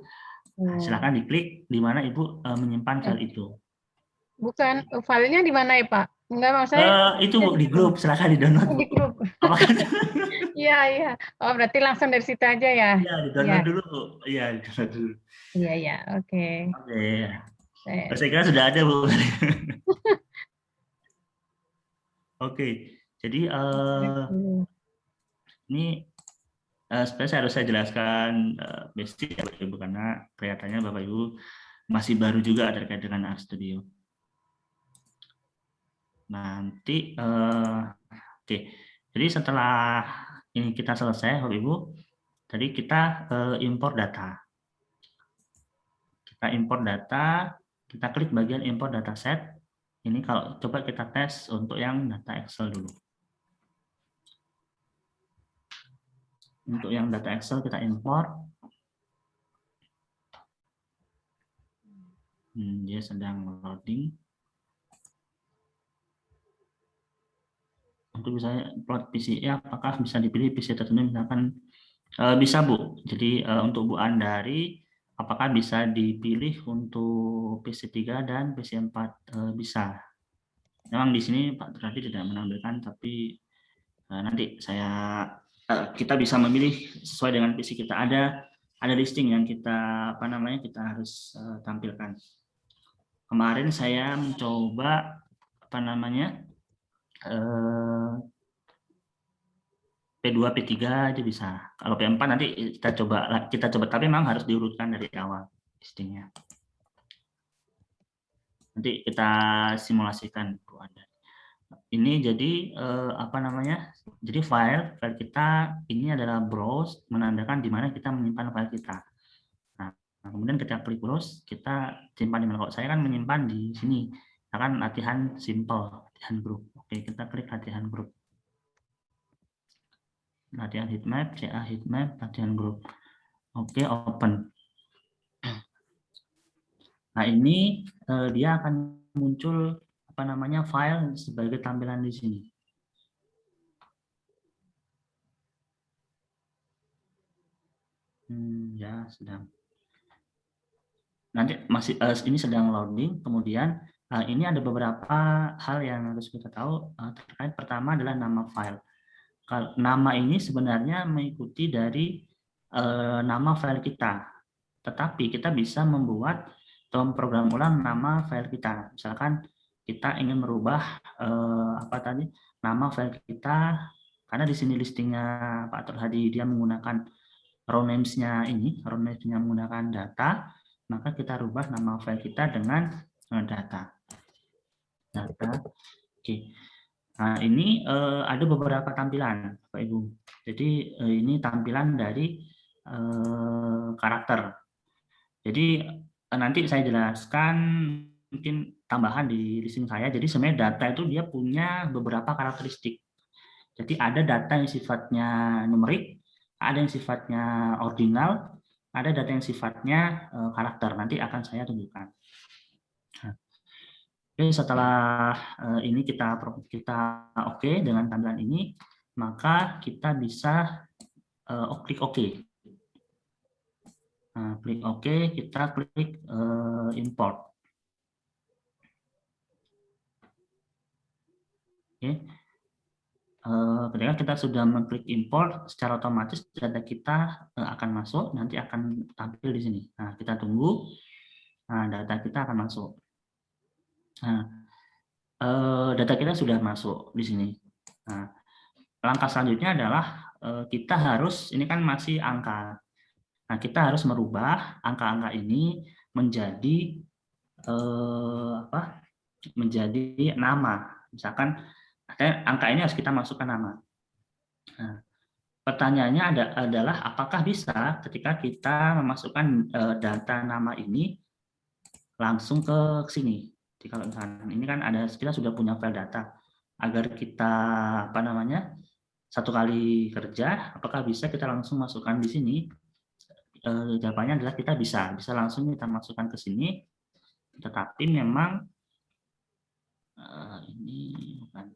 silakan diklik di mana Ibu menyimpan file itu. Bukan, filenya di mana ya, Pak? Enggak, maksudnya itu, Bu, di grup, silakan di-download, Bu. di grup. Iya, iya. Oh, berarti langsung dari situ aja ya? Iya, di-download dulu, Bu. Iya, di-download dulu. Iya, iya, oke. Oke. Saya kira sudah ada, Bu. Oke, jadi Ini sebenarnya harus saya jelaskan basic ya Bapak Ibu, karena kelihatannya Bapak Ibu masih baru juga terkait dengan RStudio. Nanti oke. Jadi setelah ini kita selesai Bapak Ibu, tadi kita import data. Kita import data, kita klik bagian import dataset. Ini kalau coba kita tes untuk yang data Excel dulu. Untuk yang data Excel kita import. Dia sedang loading. Untuk misalnya plot PCI, apakah bisa dipilih PC tertentu, misalkan bisa Bu. Jadi untuk Bu Andari, apakah bisa dipilih untuk PC3 dan PC4? Bisa. Memang di sini Pak Teradi tidak menampilkan, tapi nanti kita bisa memilih sesuai dengan PC kita. Ada listing yang kita kita harus tampilkan. Kemarin saya mencoba P2 P3 itu bisa. Kalau P4 nanti kita coba, tapi memang harus diurutkan dari awal listingnya. Nanti kita simulasikan Bu Anda. Ini jadi jadi file kita ini adalah browse, menandakan di mana kita menyimpan file kita. Nah, kemudian kita klik browse, kita simpan di mana. Kalau saya kan menyimpan di sini, akan latihan simple, latihan grup. Oke, kita klik latihan grup. Latihan heatmap, CA heatmap, latihan grup. Oke, open. Nah, ini dia akan muncul file sebagai tampilan di sini. Ya, sedang. Nanti masih ini sedang loading. Kemudian ini ada beberapa hal yang harus kita tahu terkait. Pertama adalah nama file. Nama ini sebenarnya mengikuti dari nama file kita. Tetapi kita bisa membuat program ulang nama file kita. Misalkan kita ingin merubah nama file kita, karena di sini listingnya Pak Terhadi dia menggunakan row names-nya menggunakan data, maka kita rubah nama file kita dengan data. Oke. Nah, ini ada beberapa tampilan Bapak Ibu. Jadi ini tampilan dari karakter. Jadi nanti saya jelaskan mungkin tambahan di listing saya. Jadi sebenarnya data itu dia punya beberapa karakteristik. Jadi ada data yang sifatnya numerik, ada yang sifatnya ordinal, ada data yang sifatnya karakter. Nanti akan saya tunjukkan. Oke, setelah ini kita oke dengan tampilan ini, maka kita bisa klik OK. Nah, klik OK, kita klik import. Oke. Ketika kita sudah mengklik import, secara otomatis data kita akan masuk, nanti akan tampil di sini. Nah, kita tunggu. Nah, data kita akan masuk. Nah, data kita sudah masuk di sini. Nah, langkah selanjutnya adalah kita harus, ini kan masih angka. Nah, kita harus merubah angka-angka ini menjadi menjadi nama. Misalkan angka ini harus kita masukkan nama. Nah, pertanyaannya adalah apakah bisa ketika kita memasukkan data nama ini langsung ke sini. Jadi kalau misalkan ini kan kita sudah punya file data, agar kita satu kali kerja, apakah bisa kita langsung masukkan di sini? Jawabannya adalah kita bisa langsung kita masukkan ke sini, tetapi memang ini bukan.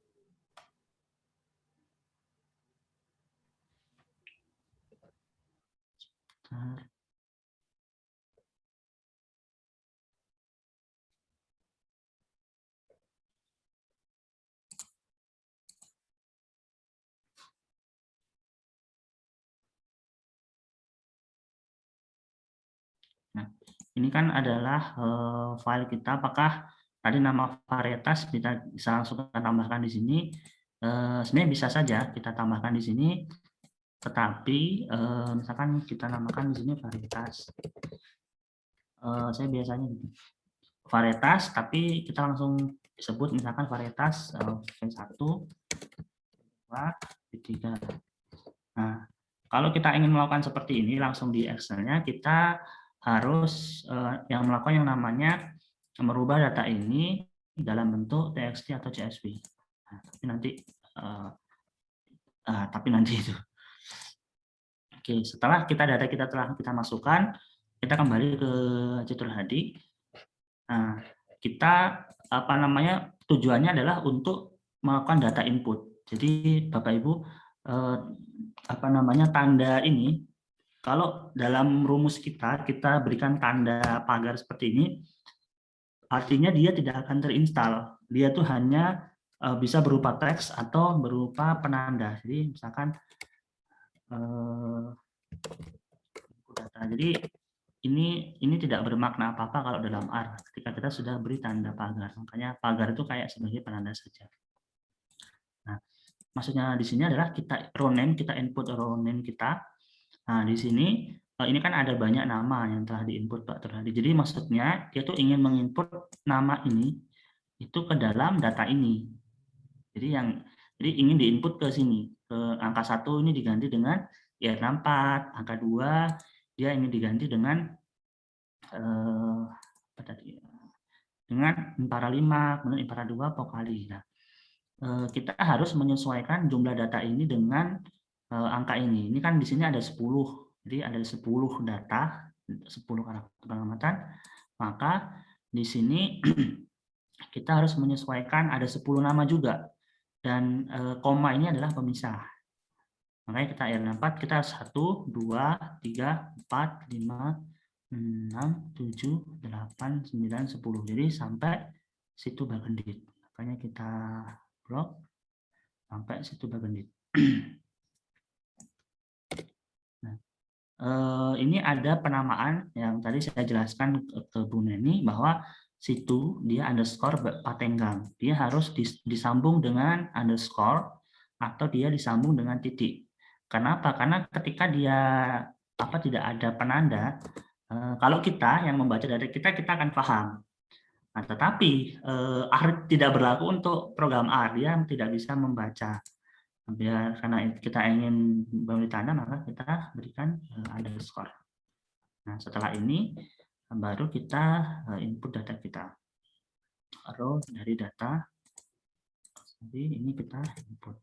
Nah, ini kan adalah file kita. Apakah tadi nama varietas bisa langsung kita tambahkan di sini? Sebenarnya bisa saja kita tambahkan di sini. tetapi misalkan kita namakan di sini varietas. Saya biasanya gitu. Varietas, tapi kita langsung sebut misalkan varietas V1, V2, V3. Nah, kalau kita ingin melakukan seperti ini langsung di Excel-nya, kita harus yang melakukan yang namanya merubah data ini dalam bentuk TXT atau CSV. Nah, tapi nanti itu. Oke, setelah data kita telah kita masukkan, kita kembali ke Citurhadi. Nah, kita tujuannya adalah untuk melakukan data input. Jadi Bapak Ibu tanda ini, kalau dalam rumus kita berikan tanda pagar seperti ini, artinya dia tidak akan terinstall. Dia tuh hanya bisa berupa teks atau berupa penanda. Jadi misalkan data. Jadi ini tidak bermakna apa-apa kalau dalam R ketika kita sudah beri tanda pagar. Makanya pagar itu kayak sebagai penanda saja. Nah, maksudnya di sini adalah kita row name, kita input row name kita. Nah, di sini ini kan ada banyak nama yang telah diinput Pak Turhadi. Jadi maksudnya dia tuh ingin menginput nama ini itu ke dalam data ini. Jadi ingin diinput ke sini. Ke angka 1 ini diganti dengan IR64, angka 2 dia ingin diganti dengan dengan impara 5, kemudian impara 2 vokali. Nah, kita harus menyesuaikan jumlah data ini dengan angka ini. Ini kan di sini ada 10. Jadi ada 10 data, 10 karakter pengamatan. Maka di sini kita harus menyesuaikan ada 10 nama juga. Dan koma ini adalah pemisah. Makanya kita IR64 kita 1, 2, 3, 4, 5, 6, 7, 8, 9, 10. Jadi sampai situ bagendit. Makanya kita blok sampai situ bagendit. Nah, ini ada penamaan yang tadi saya jelaskan ke Bu Neni bahwa situ dia underscore patenggang. Dia harus disambung dengan underscore atau dia disambung dengan titik. Kenapa? Karena ketika dia tidak ada penanda, kalau kita yang membaca dari kita akan paham. Nah, tetapi R tidak berlaku untuk program R, dia tidak bisa membaca. Karena kita ingin memberi tanda, maka kita berikan underscore. Nah, setelah ini baru kita input data kita. Row dari data, jadi ini kita input.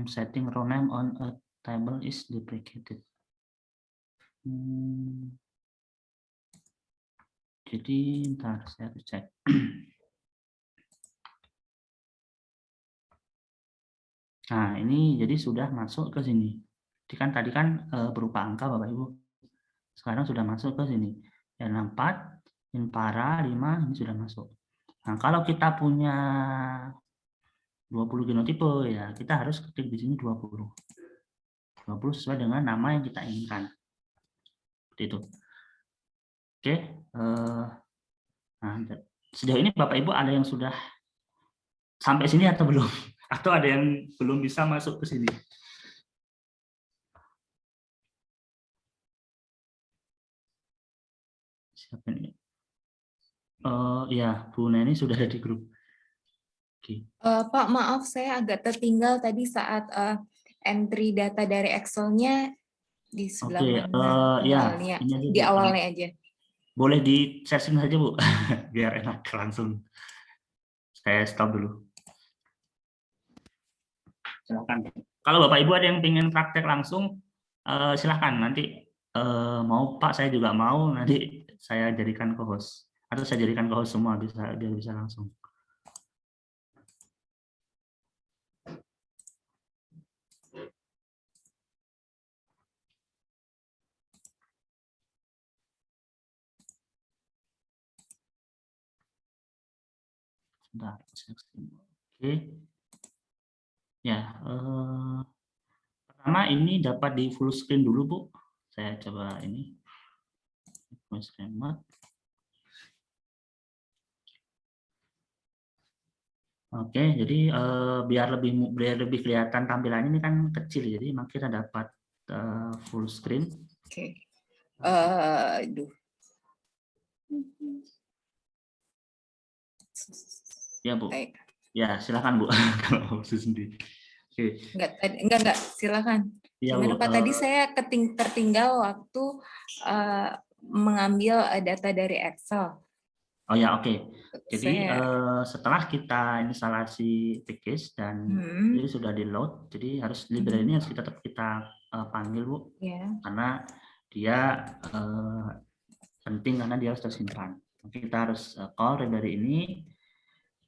Setting row name on a table is deprecated. Jadi ntar saya harus cek. Nah, ini jadi sudah masuk ke sini. Tadi kan berupa angka Bapak Ibu. Sekarang sudah masuk ke sini. Yang 4, impara 5 ini sudah masuk. Nah, kalau kita punya 20 genotipe ya, kita harus ketik di sini 20. 20 sesuai dengan nama yang kita inginkan. Seperti itu. Oke, nah, sejauh ini Bapak Ibu ada yang sudah sampai sini atau belum? Atau ada yang belum bisa masuk ke sini? Siapa ini? Ya, Bu Neni sudah ada di grup. Oke. Pak, maaf saya agak tertinggal tadi saat entry data dari Excel-nya di sebelah mana awalnya. Di awalnya aja. Boleh di setting saja Bu, biar enak langsung. Saya stop dulu. Silakan. Kalau Bapak Ibu ada yang ingin praktek langsung, silakan. Nanti mau Pak, saya juga mau. Nanti saya jadikan co-host. Atau saya jadikan co-host semua biar bisa langsung. Bentar, oke. Ya, pertama ini dapat di full screen dulu Bu. Saya coba ini full screen mode. Oke, jadi biar lebih kelihatan tampilannya ini kan kecil, jadi maka kita dapat full screen. Oke. Aduh. Ya Bu, Baik. ya silakan Bu kalau mau sendiri. Oke. Enggak, silakan. Ya, Gimana Bu, Pak? Tadi saya tertinggal waktu mengambil data dari Excel. Oh ya, oke. Jadi Saya setelah kita instalasi package dan ini sudah di load, jadi library ini harus tetap kita panggil Bu, ya. karena dia penting karena dia harus tersimpan. Kita harus call library ini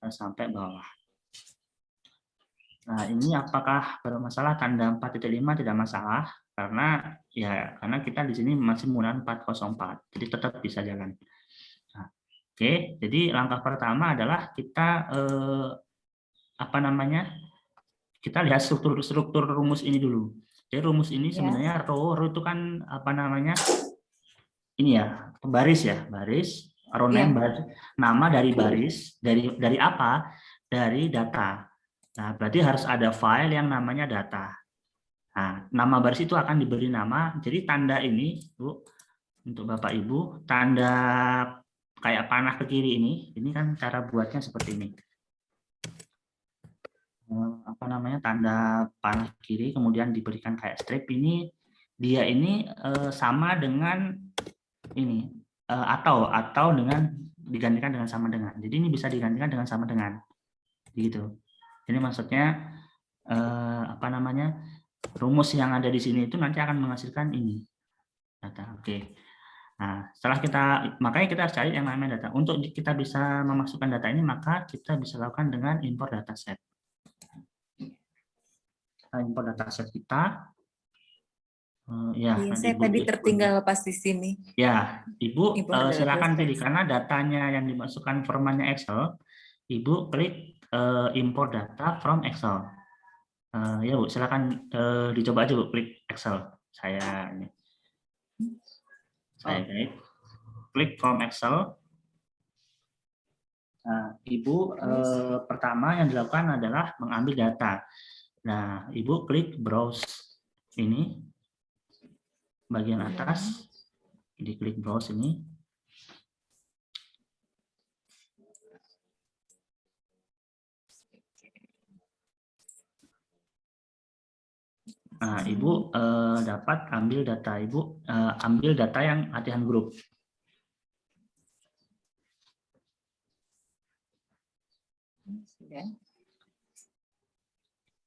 sampai bawah. Nah, ini apakah bermasalah? Tanda 4.5 tidak masalah karena kita di sini masih menggunakan 404, jadi tetap bisa jalan. Nah, oke, jadi langkah pertama adalah kita kita lihat struktur rumus ini dulu. Jadi rumus ini sebenarnya row itu kan ini ya, baris ya, baris. Row name nama dari baris, dari apa? Dari data. Nah, berarti harus ada file yang namanya data. Nah, nama baris itu akan diberi nama. Jadi tanda ini, Bu, untuk Bapak Ibu, tanda kayak panah ke kiri ini kan cara buatnya seperti ini. Tanda panah kiri, kemudian diberikan kayak strip ini. Dia ini sama dengan ini atau dengan digantikan dengan sama dengan. Jadi ini bisa digantikan dengan sama dengan, gitu. Ini maksudnya rumus yang ada di sini itu nanti akan menghasilkan ini data. Oke. Nah, makanya kita harus cari yang namanya data. Untuk kita bisa memasukkan data ini, maka kita bisa lakukan dengan import dataset. Import dataset kita. Saya tadi tertinggal pas di sini. Ya, Ibu silakan pilih karena datanya yang dimasukkan formatnya Excel. Ibu klik import data from Excel. Ya Bu, silakan dicoba aja Bu, klik Excel. Saya klik from Excel. Nah, Ibu pertama yang dilakukan adalah mengambil data. Nah, Ibu klik browse ini bagian atas, diklik browse ini. Nah, Ibu dapat ambil data ambil data yang latihan grup.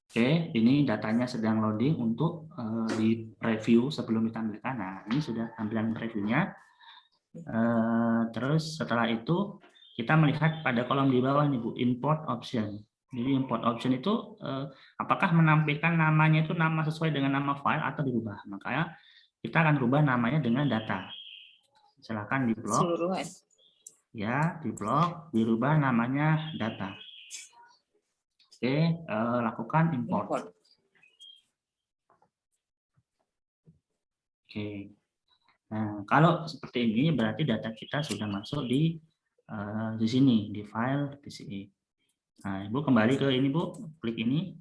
Oke, ini datanya sedang loading untuk di preview sebelum ditampilkan. Nah, ini sudah tampilan previewnya. Terus setelah itu kita melihat pada kolom di bawah nih Bu, import option. Jadi import option itu apakah menampilkan namanya itu nama sesuai dengan nama file atau dirubah. Makanya kita akan rubah namanya dengan data. Silakan di blok. Ya, di blok dirubah namanya data. Oke, lakukan import. Oke. Nah, kalau seperti ini berarti data kita sudah masuk di sini, di file PCE. Nah, Ibu kembali ke ini Bu, klik ini.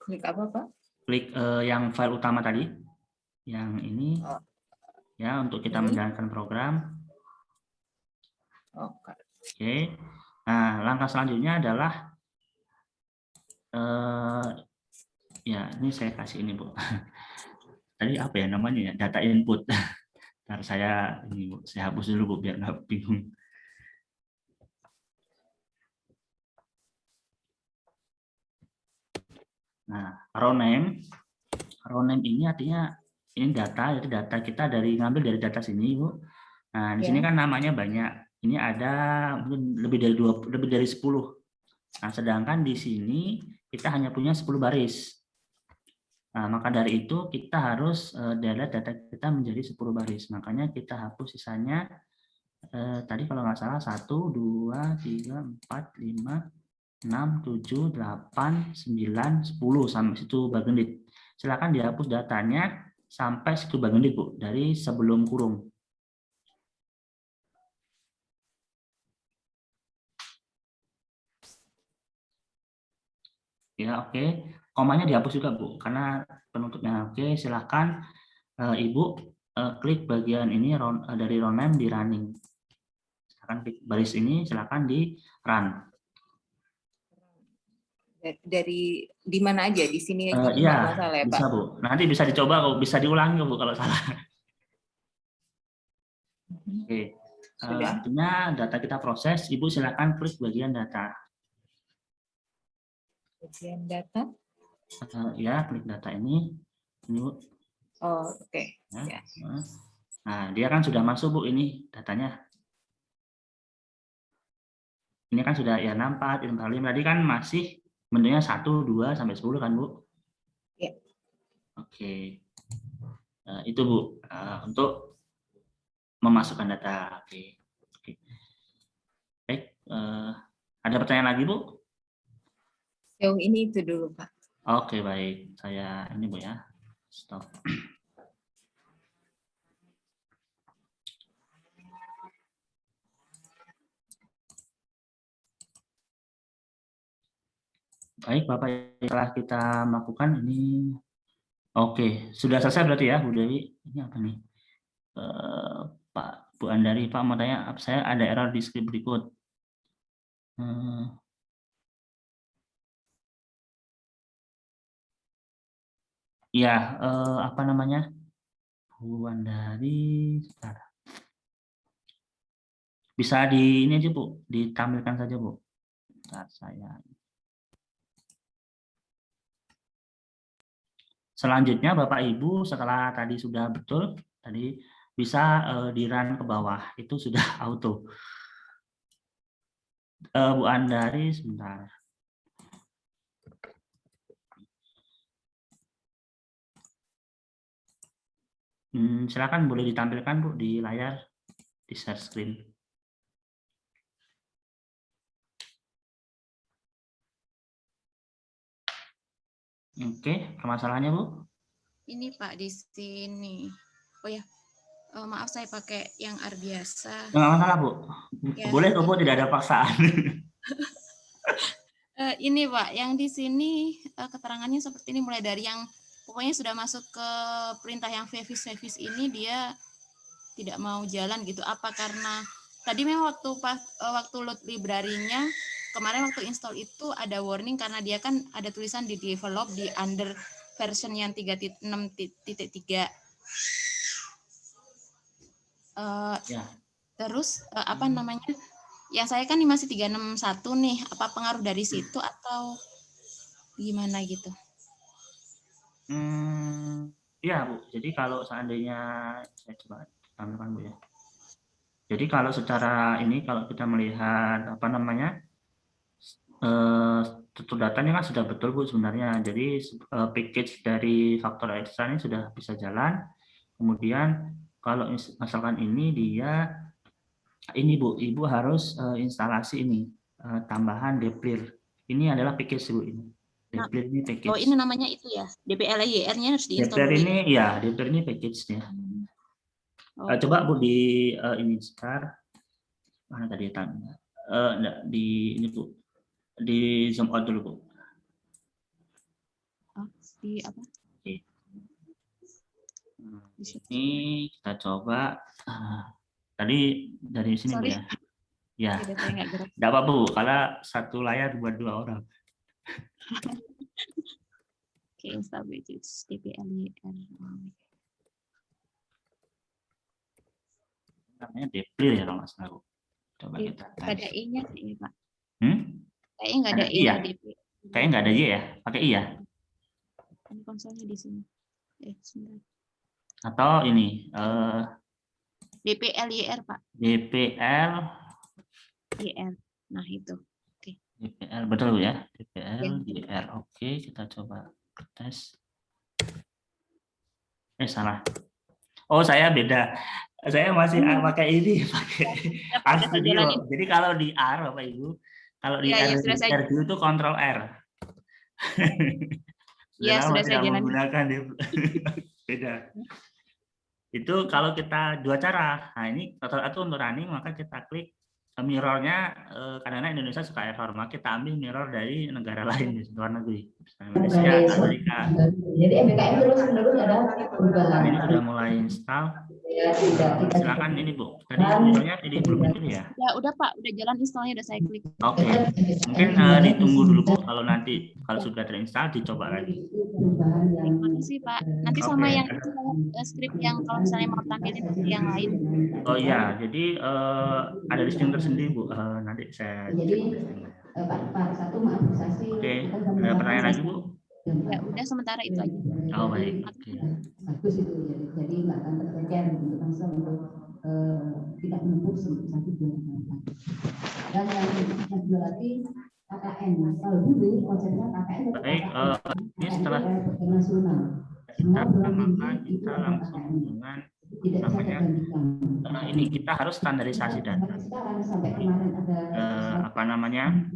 Klik apa Pak? Klik yang file utama tadi, yang ini, ya untuk kita menjalankan program. Oke. Nah, langkah selanjutnya adalah ya ini saya kasih ini Bu. Tadi apa ya namanya ya, data input. Ntar saya hapus dulu Bu biar nggak bingung. Nah, row name ini artinya ini data, jadi data kita ngambil dari data sini Bu. Nah, di sini kan namanya banyak. Ini ada mungkin lebih dari 10. Nah, sedangkan di sini kita hanya punya 10 baris. Nah, maka dari itu kita harus delete data kita menjadi 10 baris. Makanya kita hapus sisanya tadi kalau nggak salah 1, 2, 3, 4, 5, 6, 7, 8, 9, 10 sampai situ bagian dit. Silakan dihapus datanya sampai situ bagian dit Bu, dari sebelum kurung. Ya, oke. Komanya dihapus juga, Bu, karena penutupnya. Oke, silakan Ibu klik bagian ini dari row name di running. Silakan klik baris ini, silakan di run. Dari di mana aja? Di sini aja Iya, nggak masalah ya, bisa, Pak? Bu. Nanti bisa dicoba, Bu. Bisa diulangi, Bu, kalau salah. Oke. Sudah. Artinya data kita proses, Ibu silakan klik bagian data. Bagian data. Ya, klik data ini. Ini, Bu. Oh, oke. Ya. Ya. Nah, dia kan sudah masuk, Bu, ini datanya. Ini kan sudah ya 64, 5. Tadi kan masih bentuknya 1, 2, sampai 10 kan, Bu? Ya. Oke. Itu, Bu, untuk memasukkan data. Oke. Baik, ada pertanyaan lagi, Bu? Jauh ini itu dulu, Pak. Oke, baik. Saya ini, Bu, ya. Stop. Baik, Bapak, setelah kita melakukan ini, oke, sudah selesai berarti ya, Bu Dewi. Ini apa nih? Pak, Bu Andari, Pak mau tanya, saya ada error di script berikut. Ya, apa namanya? Bu Andari, bisa di ini aja, Bu, ditampilkan saja, Bu. Bentar, saya. Selanjutnya Bapak Ibu setelah tadi sudah betul, tadi bisa di run ke bawah, itu sudah auto. Bu Andari, sebentar. Silakan boleh ditampilkan, Bu, di layar, di share screen. Oke, permasalahannya, Bu? Ini Pak di sini. Oh ya, maaf saya pakai yang R biasa. Nggak masalah, Bu. Ya, Boleh kok, Bu, tidak ada paksaan. Ini Pak, yang di sini keterangannya seperti ini, mulai dari yang pokoknya sudah masuk ke perintah yang service ini dia tidak mau jalan gitu. Apa karena tadi memang waktu load library-nya kemarin waktu install itu ada warning karena dia kan ada tulisan di develop di under version yang 3.6.3. Ya. Terus apa namanya? Yang saya kan ini masih 361 nih. Apa pengaruh dari situ atau gimana gitu? Iya, Bu. Jadi kalau seandainya saya coba tampilkan, Bu, ya. Jadi kalau secara ini kalau kita melihat apa namanya? Struktur datanya kan sudah betul, Bu, sebenarnya. Jadi package dari faktor ekstra ini sudah bisa jalan. Kemudian kalau misalkan ini dia ini, Bu, Ibu harus instalasi ini tambahan deplir. Ini adalah package, Bu, ini. Deplir ini package. Oh, ini namanya itu ya. DPLYR-nya harus diinstal Deplir dulu. ini ya, deplir ini package-nya. Coba, Bu, di ini sekarang mana tadi tanya? Di ini, Bu. Di zoom out dulu, Bu. Di apa? Oke. Ini kita coba. Tadi dari sini, Bu, ya. Ya. Tidak apa-apa, Bu, karena satu layar buat 2 orang. Oke, install package DPLYR. Namanya deplir ya kalau nggak salah, Bu. Coba kita ada I-nya sih, Pak. Kayaknya nggak ada I ya? Kayaknya nggak ada Y ya? Pakai I ya? Konsolnya di sini. Sebentar. Atau ini DPLYR, Pak. DPL YR. Nah, itu. Oke. DPL betul, Bu, ya? DPL YR. Oke, kita coba tes. Salah. Oh, saya beda. Saya masih pakai ini, pakai RStudio. Jadi kalau di R, Bapak Ibu, kalau di R itu Ctrl R. Iya, sudah saya jalan. Menggunakan beda. Itu kalau kita dua cara. Nah, ini atau untuk running maka kita klik mirrornya kadang-kadang Indonesia suka error, maka kita ambil mirror dari negara lain di luar negeri, Malaysia, Amerika. Jadi MBKM terus-menerus ada perubahan. Ini sudah mulai install. Ya, Silakan ini Bu. Tadi mirrornya ini belum itu ya? Ya udah Pak, udah jalan installnya, udah saya klik. Oke. Mungkin ditunggu dulu Bu. Kalau sudah terinstall dicoba lagi. Terima kasih Pak. Nanti sama yang itu script yang kalau misalnya mau tampilin yang lain. Oh iya, jadi ada listing tersendiri Bu. Nanti saya jadi Pak satu maaf Oke, ada pertanyaan lagi Bu? Ya udah sementara itu aja. Oh baik. Oke. bagus itu jadi nggak akan tercecer untuk langsung untuk tidak menumpuk satu dua. Dan yang dua lagi KKN. Kalau dulu konsepnya KKN Baik, ini setelah nasional. kita kita langsung dengan namanya ini kita harus standarisasi data. Apa namanya?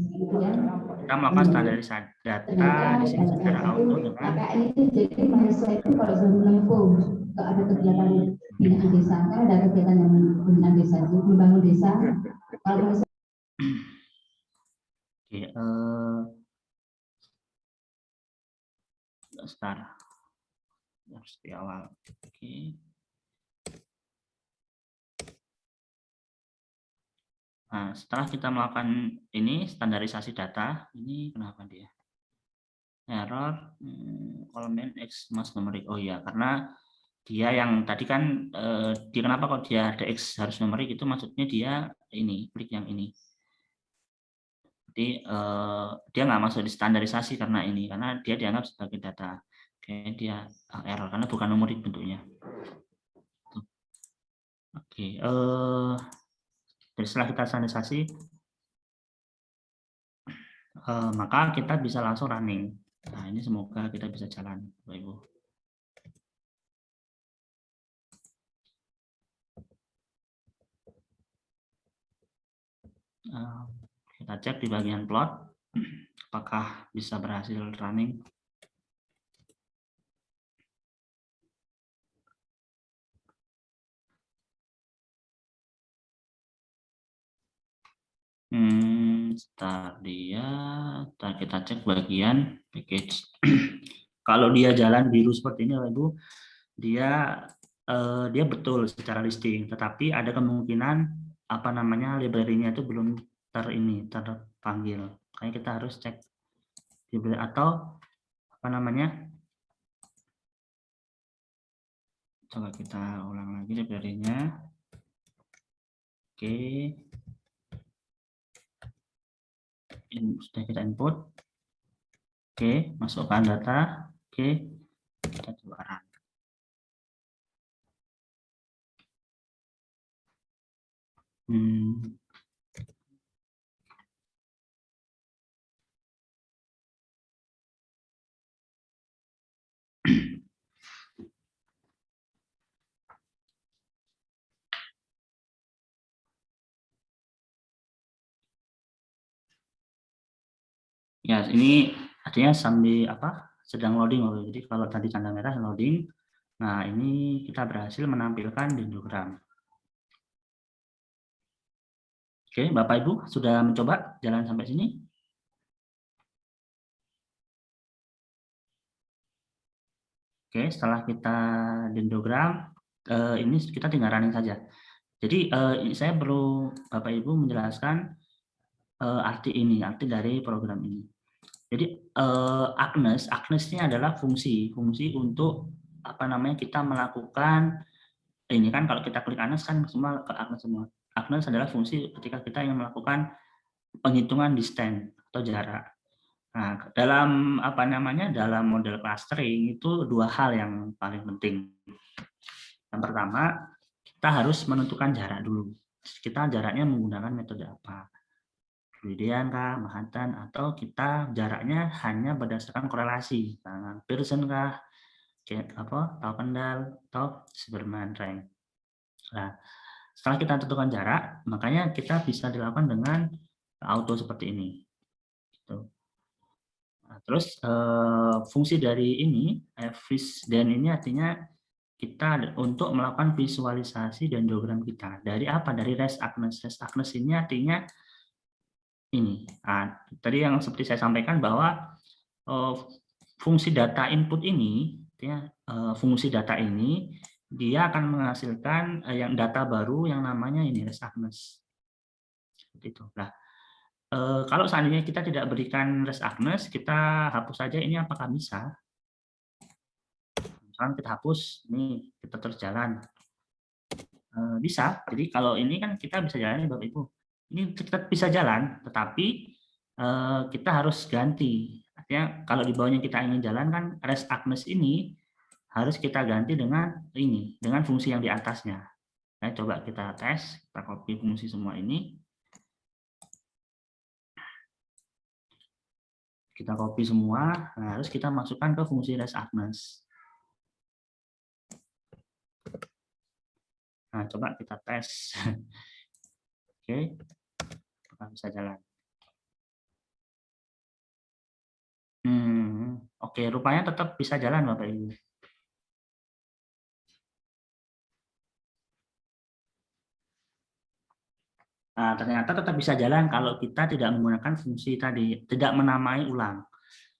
Kita melakukan standarisasi data di sini secara auto dengan KKN itu jadi mahasiswa itu kalau sudah menempuh ada kegiatan binaan desa, kan ada kegiatan yang binaan desa itu membangun desa. Kalau Oke, sebentar. Harus di awal. Oke. Nah, setelah kita melakukan ini standarisasi data, ini kenapa dia? Error kolom X mas numerik. Oh ya, karena dia yang tadi kan dia kenapa kalau dia ada X harus numerik itu maksudnya dia ini klik yang ini. Jadi dia nggak masuk di standarisasi karena ini, karena dia dianggap sebagai data. Oke, dia error karena bukan numerik bentuknya. Oke, jadi setelah kita standarisasi, maka kita bisa langsung running. Nah, ini semoga kita bisa jalan, Bapak Ibu. Kita cek di bagian plot, apakah bisa berhasil running. Start dia, kita cek bagian package. Kalau dia jalan biru seperti ini, Ibu, dia betul secara listing, tetapi ada kemungkinan apa namanya library-nya itu belum terpanggil. Makanya kita harus cek atau apa namanya? Coba kita ulang lagi library-nya. Oke. Sudah kita input. Oke, masukkan data. Oke, kita coba run. Ya, ini artinya sambil sedang loading. Jadi kalau tadi tanda merah loading, nah ini kita berhasil menampilkan dendrogram. Oke, Bapak Ibu sudah mencoba jalan sampai sini? Oke, setelah kita dendrogram, ini kita tinggal running saja. Jadi saya perlu Bapak Ibu menjelaskan arti dari program ini. Jadi Agnes ini adalah fungsi untuk apa namanya kita melakukan ini kan kalau kita klik Agnes kan semua ke Agnes semua. Agnes adalah fungsi ketika kita ingin melakukan penghitungan distance atau jarak. Nah, dalam dalam model clustering itu dua hal yang paling penting. Yang pertama, kita harus menentukan jarak dulu. Kita jaraknya menggunakan metode apa? Euclidean kah, Manhattan, atau kita jaraknya hanya berdasarkan korelasi, Pearson kah, tahu kendal, atau Silberman rank. Nah, setelah kita tentukan jarak, makanya kita bisa dilakukan dengan auto seperti ini. Gitu. Nah, terus fungsi dari ini, FISDEN ini artinya kita untuk melakukan visualisasi dendrogram kita. Dari apa? Dari res agnes. Res agnes ini artinya ini. Nah, tadi yang seperti saya sampaikan bahwa fungsi data input ini, ya, fungsi data ini dia akan menghasilkan yang data baru yang namanya ini res agnes. Seperti itu. Nah, kalau seandainya kita tidak berikan res agnes, kita hapus saja ini, apakah bisa? Misalkan kita hapus, ini kita terus jalan. Bisa. Jadi kalau ini kan kita bisa jalan, Bapak Ibu. Ini kita bisa jalan, tetapi kita harus ganti. Artinya kalau di bawahnya kita ingin jalan kan res agnes ini harus kita ganti dengan ini, dengan fungsi yang di atasnya. Nah, coba kita tes, kita copy fungsi semua ini. Kita copy semua, nah, harus kita masukkan ke fungsi res agnes. Nah, coba kita tes. Oke, apakah bisa jalan? Oke, rupanya tetap bisa jalan, Bapak Ibu. Nah, ternyata tetap bisa jalan kalau kita tidak menggunakan fungsi tadi, tidak menamai ulang.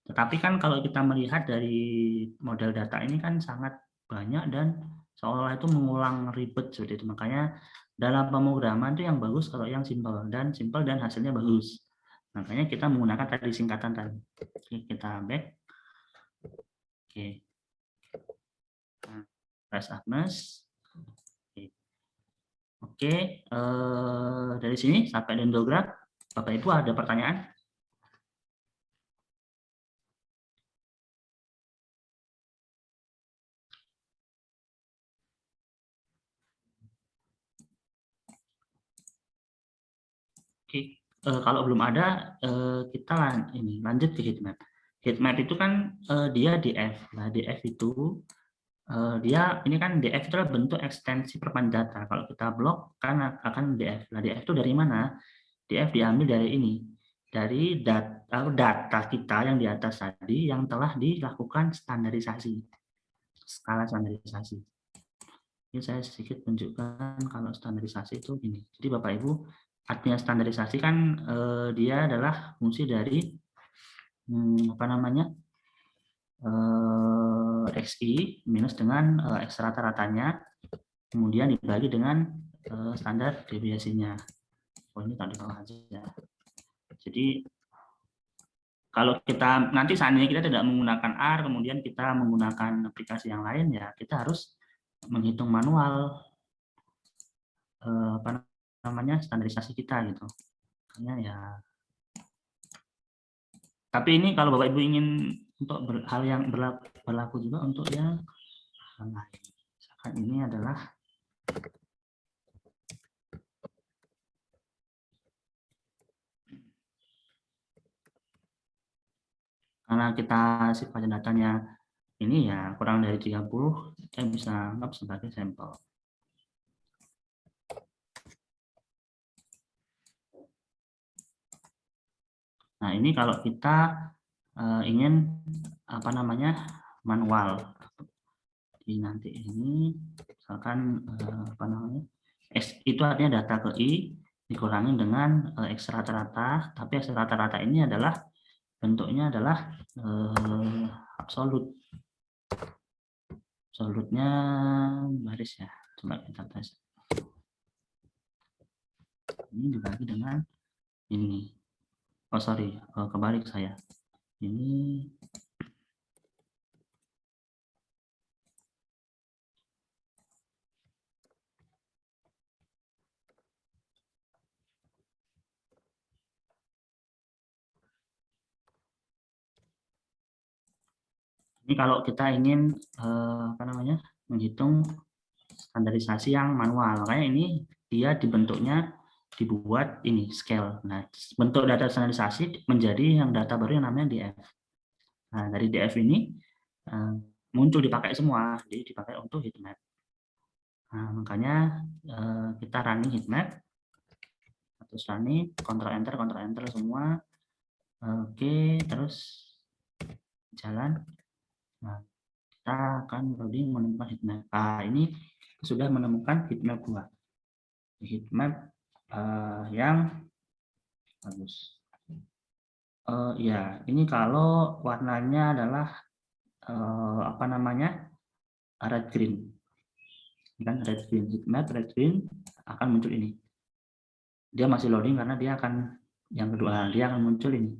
Tetapi kan kalau kita melihat dari model data ini kan sangat banyak dan seolah itu mengulang ribet seperti itu. Makanya dalam pemrograman itu yang bagus kalau yang simple dan hasilnya bagus. Makanya kita menggunakan tadi singkatan tadi. Oke, kita back. Oke. Nah, res agnes. Oke, dari sini sampai dendrogram, Bapak Ibu ada pertanyaan? Oke, kalau belum ada, kita lanjut ke heatmap. Heatmap itu kan dia DF. Nah, DF itu dia ini kan DF itu adalah bentuk ekstensi perpanjang data. Kalau kita blok kan akan DF. Nah, DF itu dari mana? DF diambil dari ini, dari data kita yang di atas tadi yang telah dilakukan standarisasi, skala standarisasi. Ini saya sedikit tunjukkan kalau standarisasi itu ini. Jadi Bapak Ibu, artinya standarisasi kan dia adalah fungsi dari apa namanya? XI minus dengan X rata-ratanya, kemudian dibagi dengan standar deviasinya. Oh, ini tak di bawah aja. Jadi kalau kita nanti seandainya kita tidak menggunakan R, kemudian kita menggunakan aplikasi yang lain, ya kita harus menghitung manual apa namanya standarisasi kita gitu. Makanya ya. Tapi ini kalau Bapak Ibu ingin untuk hal yang berlaku juga untuk yang lain. Misalkan ini adalah karena kita sifatnya datanya ini ya kurang dari 30, kita bisa anggap sebagai sampel. Nah, ini kalau kita ingin apa namanya manual. Jadi nanti ini misalkan apa namanya X itu artinya data ke I dikurangi dengan X rata-rata, tapi X rata-rata ini adalah bentuknya adalah absolut. Absolutnya baris ya. Coba kita tes. Ini dibagi dengan ini. Oh sorry, kebalik saya. Ini kalau kita ingin apa namanya menghitung standarisasi yang manual, makanya ini dia dibentuknya dibuat ini scale. Nah, bentuk data standarisasi menjadi yang data baru yang namanya DF. Nah, dari DF ini muncul dipakai semua, jadi dipakai untuk heatmap. Nah, makanya kita running heatmap, terus running, Ctrl Enter semua. Oke, terus jalan. Nah, kita akan loading menemukan heatmap. Nah, ini sudah menemukan heatmap 2. Heatmap yang bagus. Ya, ini kalau warnanya adalah apa namanya, red green. Ini kan red green, heatmap red green akan muncul ini. Dia masih loading karena dia akan yang kedua, dia akan muncul ini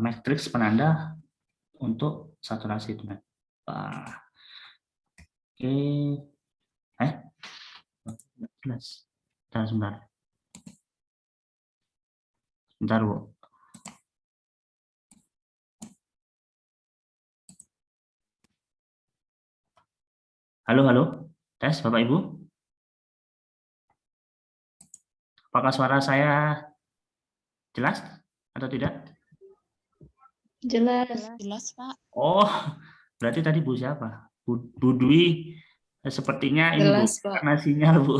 matriks penanda untuk saturasi heatmap. Oke, jelas. Sebentar, Bu. Halo, tes Bapak Ibu. Apakah suara saya jelas atau tidak? Jelas, Pak. Oh, berarti tadi Bu siapa? Bu Dwi, sepertinya ini Jelas, Bu, Pak. karena sinyal Bu.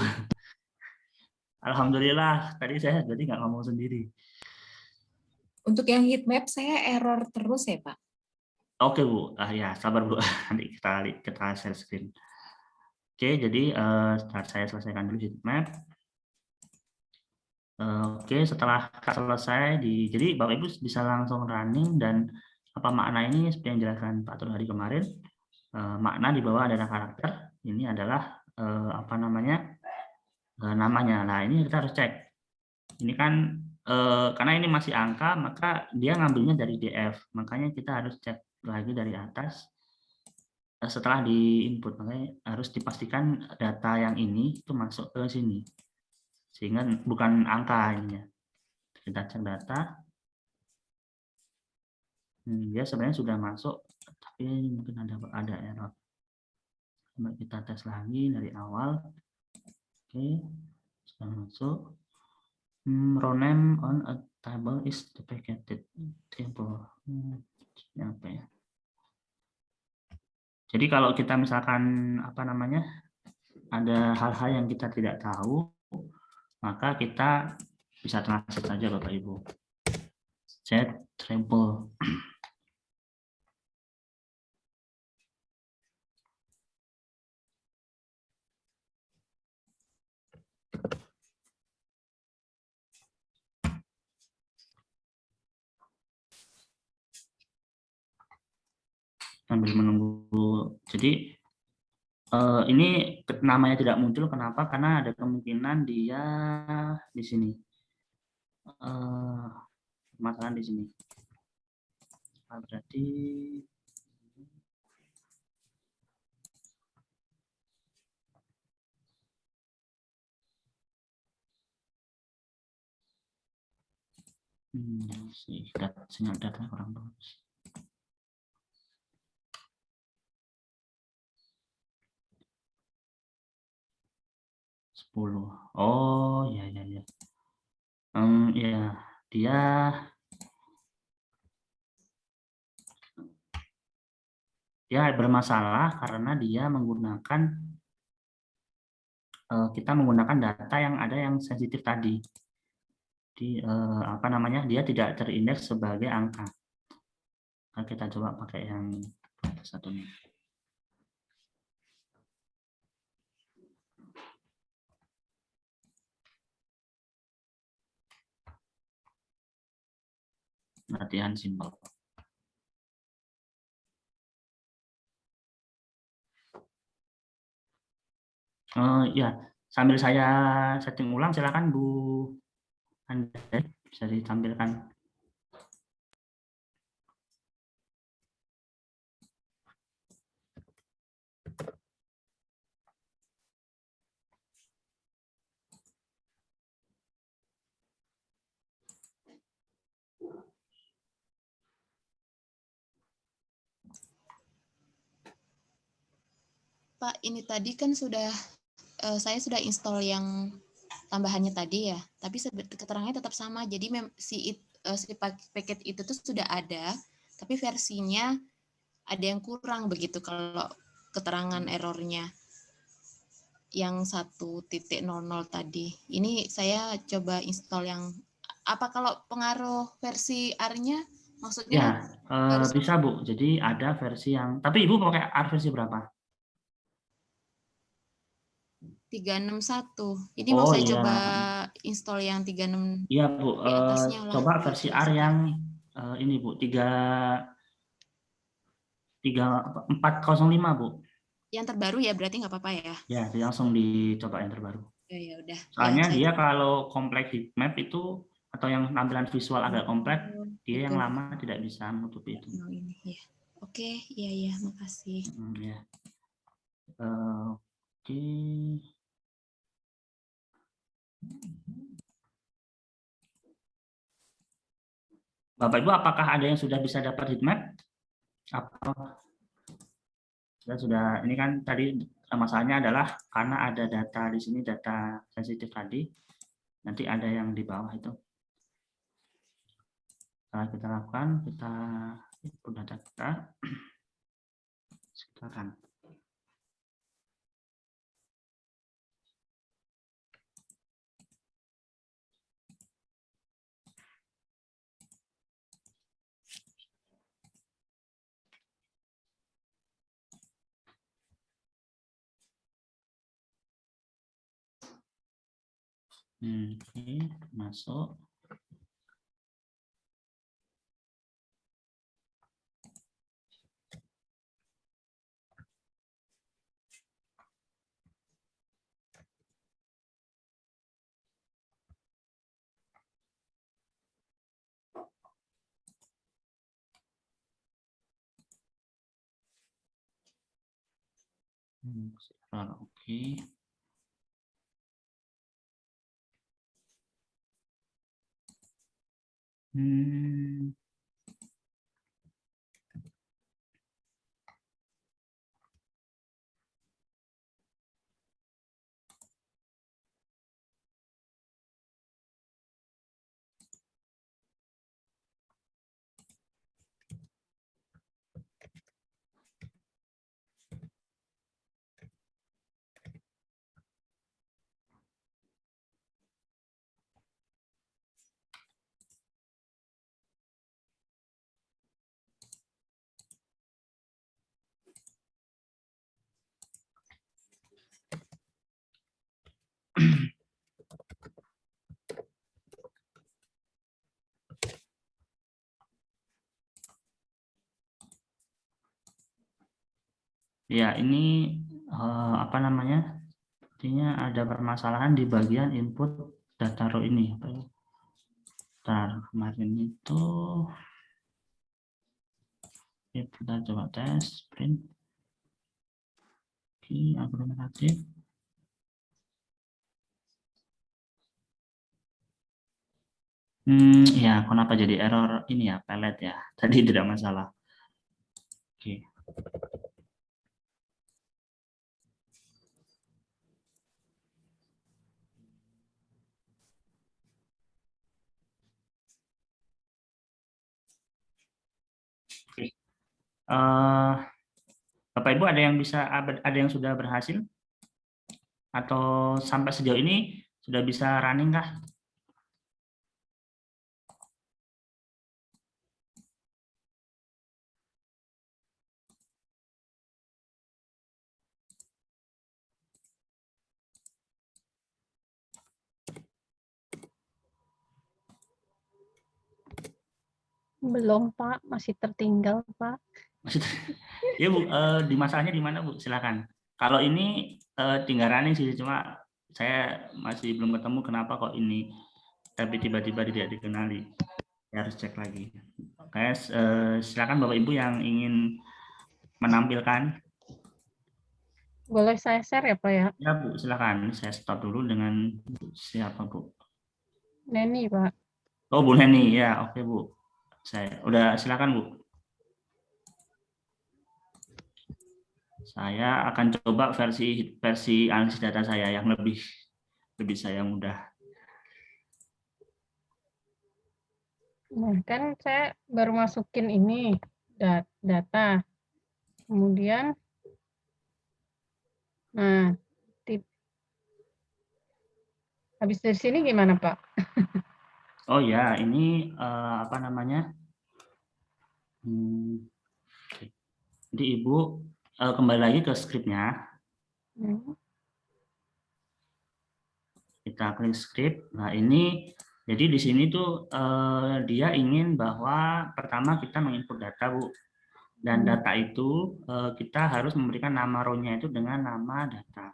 Alhamdulillah, tadi saya jadi nggak ngomong sendiri. Untuk yang heat map saya error terus ya, Pak? Oke Bu, ya sabar Bu, nanti kita share screen. Oke, jadi saya selesaikan dulu heat map. Oke, setelah selesai jadi Bapak Ibu bisa langsung running, dan apa makna ini seperti yang dijelaskan Pak Turhadi kemarin. Makna di bawah ada karakter, ini adalah apa namanya, namanya. Nah, ini kita harus cek. Ini kan karena ini masih angka, maka dia ngambilnya dari DF. Makanya kita harus cek lagi dari atas. Setelah di input, makanya harus dipastikan data yang ini itu masuk ke sini. Sehingga bukan angka ininya. Kita cek data. Dia sebenarnya sudah masuk, tapi mungkin ada error. Coba kita tes lagi dari awal. Oke, sudah masuk. Row name on a table is duplicated table. Apa ya? Jadi kalau kita misalkan apa namanya, ada hal-hal yang kita tidak tahu, maka kita bisa translate saja Bapak Ibu. Set table. Sambil menunggu. Jadi ini namanya tidak muncul, kenapa? Karena ada kemungkinan dia di sini. Masalah di sini. Berarti sinyal data kurang bagus. Oh ya. Ya, dia bermasalah karena dia menggunakan kita menggunakan data yang ada yang sensitif tadi. Di apa namanya, dia tidak terindeks sebagai angka. Nah, kita coba pakai yang satunya. Latihan simbol. Ya, sambil saya setting ulang, silakan Bu Anda bisa ditampilkan. Pak, ini tadi kan saya sudah install yang tambahannya tadi ya, tapi keterangannya tetap sama. Jadi si paket itu tuh sudah ada, tapi versinya ada yang kurang begitu kalau keterangan errornya yang 1.00 tadi. Ini saya coba install yang apa, kalau pengaruh versi R-nya Maksudnya Ya, harus bisa Bu. Jadi ada versi yang, tapi Ibu pakai ART versi berapa? 361. Ini mau Oh saya iya, coba install yang 36 iya Bu. di atasnya lah. Coba gitu versi ART maksudnya. yang ini Bu, 3405 Bu. Yang terbaru ya berarti nggak apa-apa ya. Ya, langsung dicoba yang terbaru. Ya udah. Soalnya Ya, dia kalau kompleks heatmap itu atau yang tampilan visual agak kompleks, dia yang betul. lama tidak bisa menutupi itu. Mau ini ya. Oke, iya makasih. Ya. Oke. Bapak Ibu, apakah ada yang sudah bisa dapat heatmap? Apa sudah ini kan tadi masalahnya adalah karena ada data di sini, data sensitif tadi, nanti ada yang di bawah itu. Setelah kita lakukan, kita input data kita sekarang. Oke, masuk. Oke. Ya, ini apa namanya? Artinya ada permasalahan di bagian input data row ini. Apa ya? Kemarin itu kita coba tes print aglomeratif. Ya, kenapa jadi error ini ya, pelet ya? Tadi tidak masalah. Oke. Oke. Bapak Ibu ada yang sudah berhasil atau sampai sejauh ini sudah bisa running kah? Belum, Pak. Masih tertinggal, Pak. Ya Bu, di masalahnya di mana Bu? Silakan. Kalau ini tinggal running sih, cuma saya masih belum ketemu kenapa kok ini tapi tiba-tiba tidak dikenali. Saya harus cek lagi. Oke, silakan Bapak Ibu yang ingin menampilkan. Boleh saya share ya, Pak ya? Ya Bu, silakan. Saya stop dulu dengan siapa Bu? Neni, Pak. Oh Bu Neni, ya oke Bu. Saya udah silakan Bu. Saya akan coba versi analisis data saya yang lebih saya mudah. Nah, kan saya baru masukin ini data. Kemudian, nah, habis dari sini gimana, Pak? Oh ya, ini apa namanya? Oke. Jadi Ibu kembali lagi ke skripnya. Kita klik script. Nah ini, jadi di sini tuh dia ingin bahwa pertama kita menginput data, Bu. Dan data itu kita harus memberikan nama row-nya itu dengan nama data.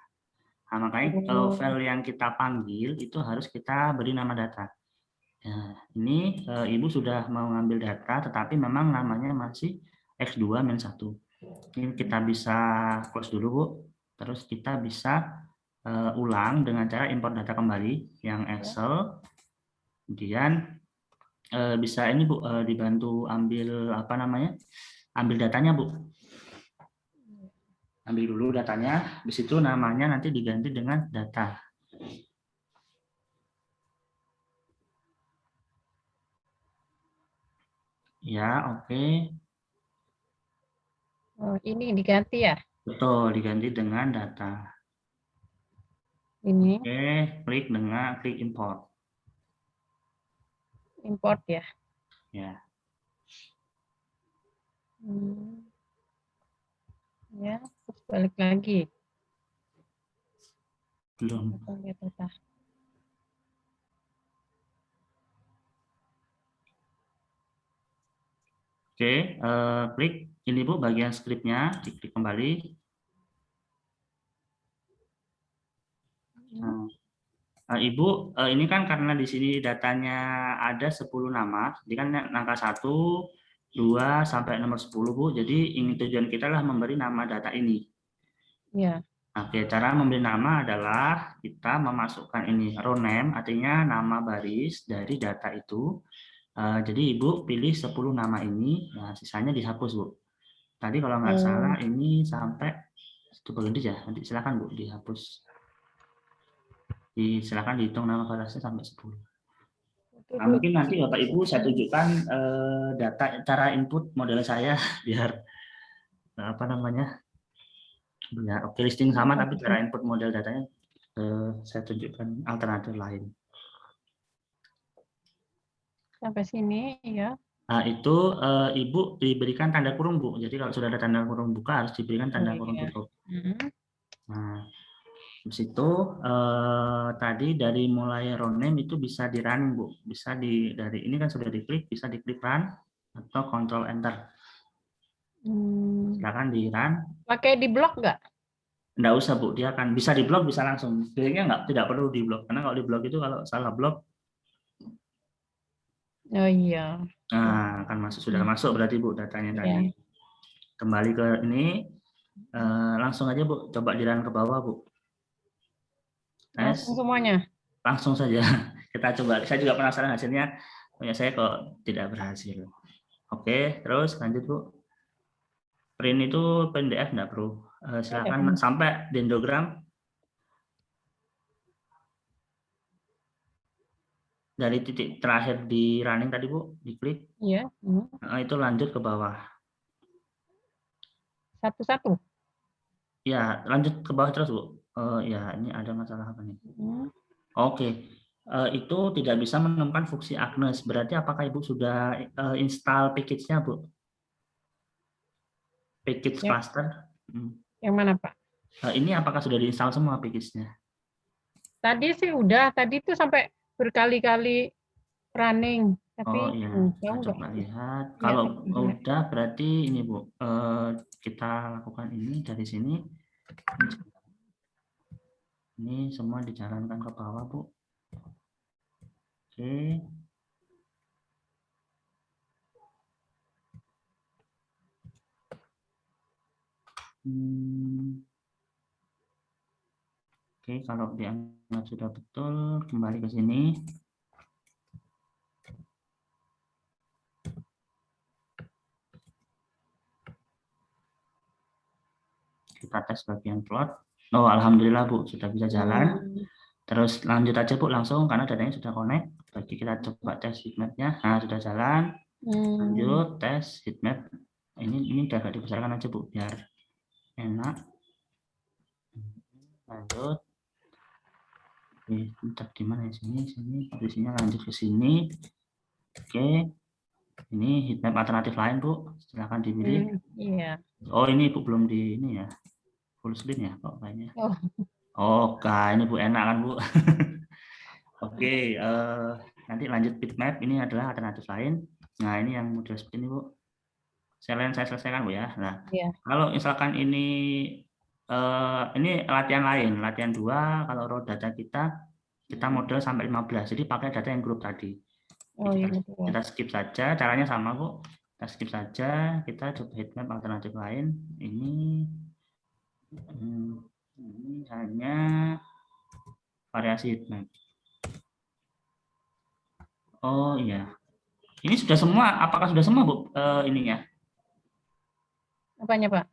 Nah, makanya file yang kita panggil itu harus kita beri nama data. Nah, ini Ibu sudah mau ngambil data, tetapi memang namanya masih X2-1. Ini kita bisa close dulu, Bu. Terus kita bisa ulang dengan cara import data kembali yang Excel. Kemudian bisa ini Bu, dibantu ambil apa namanya? Ambil datanya, Bu. Ambil dulu datanya, di situ namanya nanti diganti dengan data. Ya, oke. Oh, ini diganti ya? Betul, diganti dengan data. Ini. Oke, klik import. Import ya? Ya. Ya, terus balik lagi. Belum. Data. Oke, klik ini Bu bagian skripnya, diklik kembali. Nah, Ibu, ini kan karena di sini datanya ada 10 nama, jadi kan angka 1, 2 sampai nomor 10, Bu. Jadi ini tujuan kita adalah memberi nama data ini. Ya. Oke, cara memberi nama adalah kita memasukkan ini row name, artinya nama baris dari data itu. Jadi Ibu pilih 10 nama ini, nah sisanya dihapus, Bu. Tadi kalau nggak salah ini sampai itu berhenti ya, nanti silakan Bu dihapus. Silakan dihitung nama barasnya sampai 10. Nah, mungkin nanti Bapak Ibu saya tunjukkan data cara input model saya biar apa namanya, ya oke listing sama tapi cara input model datanya saya tunjukkan alternatif lain. Sampai sini ya. Nah itu Ibu diberikan tanda kurung, Bu. Jadi kalau sudah ada tanda kurung buka harus diberikan tanda kurung tutup. Nah di situ tadi dari mulai row name itu bisa di run, Bu. Bisa dari ini kan sudah diklik, bisa diklik run atau control enter. Silakan di run. Pakai di blok nggak? Nggak usah Bu, dia akan bisa di blok, bisa langsung. Sebenarnya tidak perlu di blok, karena kalau di blok itu kalau salah blok, oh iya. nah akan masuk, sudah masuk berarti Bu datanya tadi. Kembali ke ini, langsung aja Bu, coba di run ke bawah Bu. Langsung semuanya? Langsung saja, kita coba. Saya juga penasaran hasilnya, punya saya kok tidak berhasil. Oke, terus lanjut Bu. Print itu PDF enggak perlu. Silakan sampai dendrogram. Dari titik terakhir di running tadi Bu, diklik. Iya. Itu lanjut ke bawah. Satu-satu? Ya, lanjut ke bawah terus Bu. Ya, ini ada masalah apa nih? Oke. Itu tidak bisa menemukan fungsi Agnes. Berarti apakah Ibu sudah install package-nya Bu? Package cluster. Yang mana Pak? Ini apakah sudah diinstal semua package-nya? Tadi sih udah, tadi tuh sampai berkali-kali running. Tapi oh iya, kita coba lihat. Kalau udah berarti ini Bu, kita lakukan ini dari sini. Ini semua dijalankan ke bawah Bu. Oke. Oke, kalau dianggap sudah betul, kembali ke sini. Kita tes bagian plot. Oh, alhamdulillah Bu, sudah bisa jalan. Terus lanjut aja Bu langsung karena datanya sudah connect. Bagi kita coba tes heatmap-nya. Nah, sudah jalan. Lanjut tes heatmap. Ini udah agak dibesarkan aja Bu biar enak. Lanjut. Oke, bentar di mana ya, sini posisinya, lanjut ke sini. Oke. Ini heat map alternatif lain, Bu. Silakan dipilih. Iya. Oh, ini Bu belum di ini ya. Full screen ya kok kayaknya. Oh. Oh, ini Bu enak kan, Bu. Oke, nanti lanjut bitmap. Ini adalah alternatif lain. Nah, ini yang model seperti ini, Bu. Saya selesaikan, Bu ya. Nah, Iya. kalau misalkan ini latihan lain, latihan 2, kalau raw data kita model sampai 15. Jadi pakai data yang grup tadi. Oh, iya, Kita skip saja, caranya sama, Bu. Kita skip saja, kita coba heatmap alternatif lain. Ini hanya variasi heatmap. Oh iya, ini sudah semua. Apakah sudah semua, Bu? Ininya? Apanya, Pak?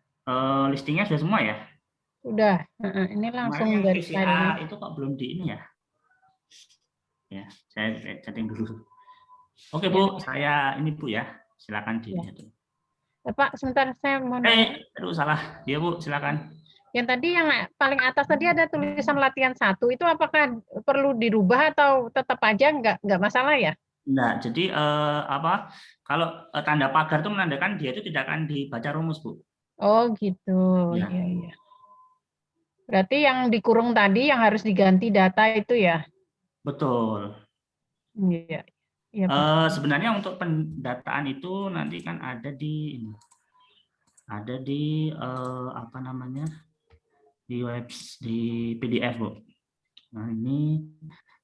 Listingnya sudah semua ya? Sudah. Ini langsung yang dari PCA itu kok belum di ini ya? Ya, saya chatting dulu. Oke, Bu, saya ini Bu ya. Silakan dilihat. Pak, sebentar saya mau nanya. Aduh salah. Dia Bu, silakan. Yang tadi yang paling atas tadi ada tulisan latihan 1, itu apakah perlu dirubah atau tetap aja nggak masalah ya? Nah, jadi kalau tanda pagar itu menandakan dia itu tidak akan dibaca rumus, Bu. Oh gitu, Ya. iya. Berarti yang dikurung tadi yang harus diganti data itu ya? Betul. Iya. Iya, Pak. Sebenarnya untuk pendataan itu nanti kan ada di apa namanya, di PDF, Bu. Nah, ini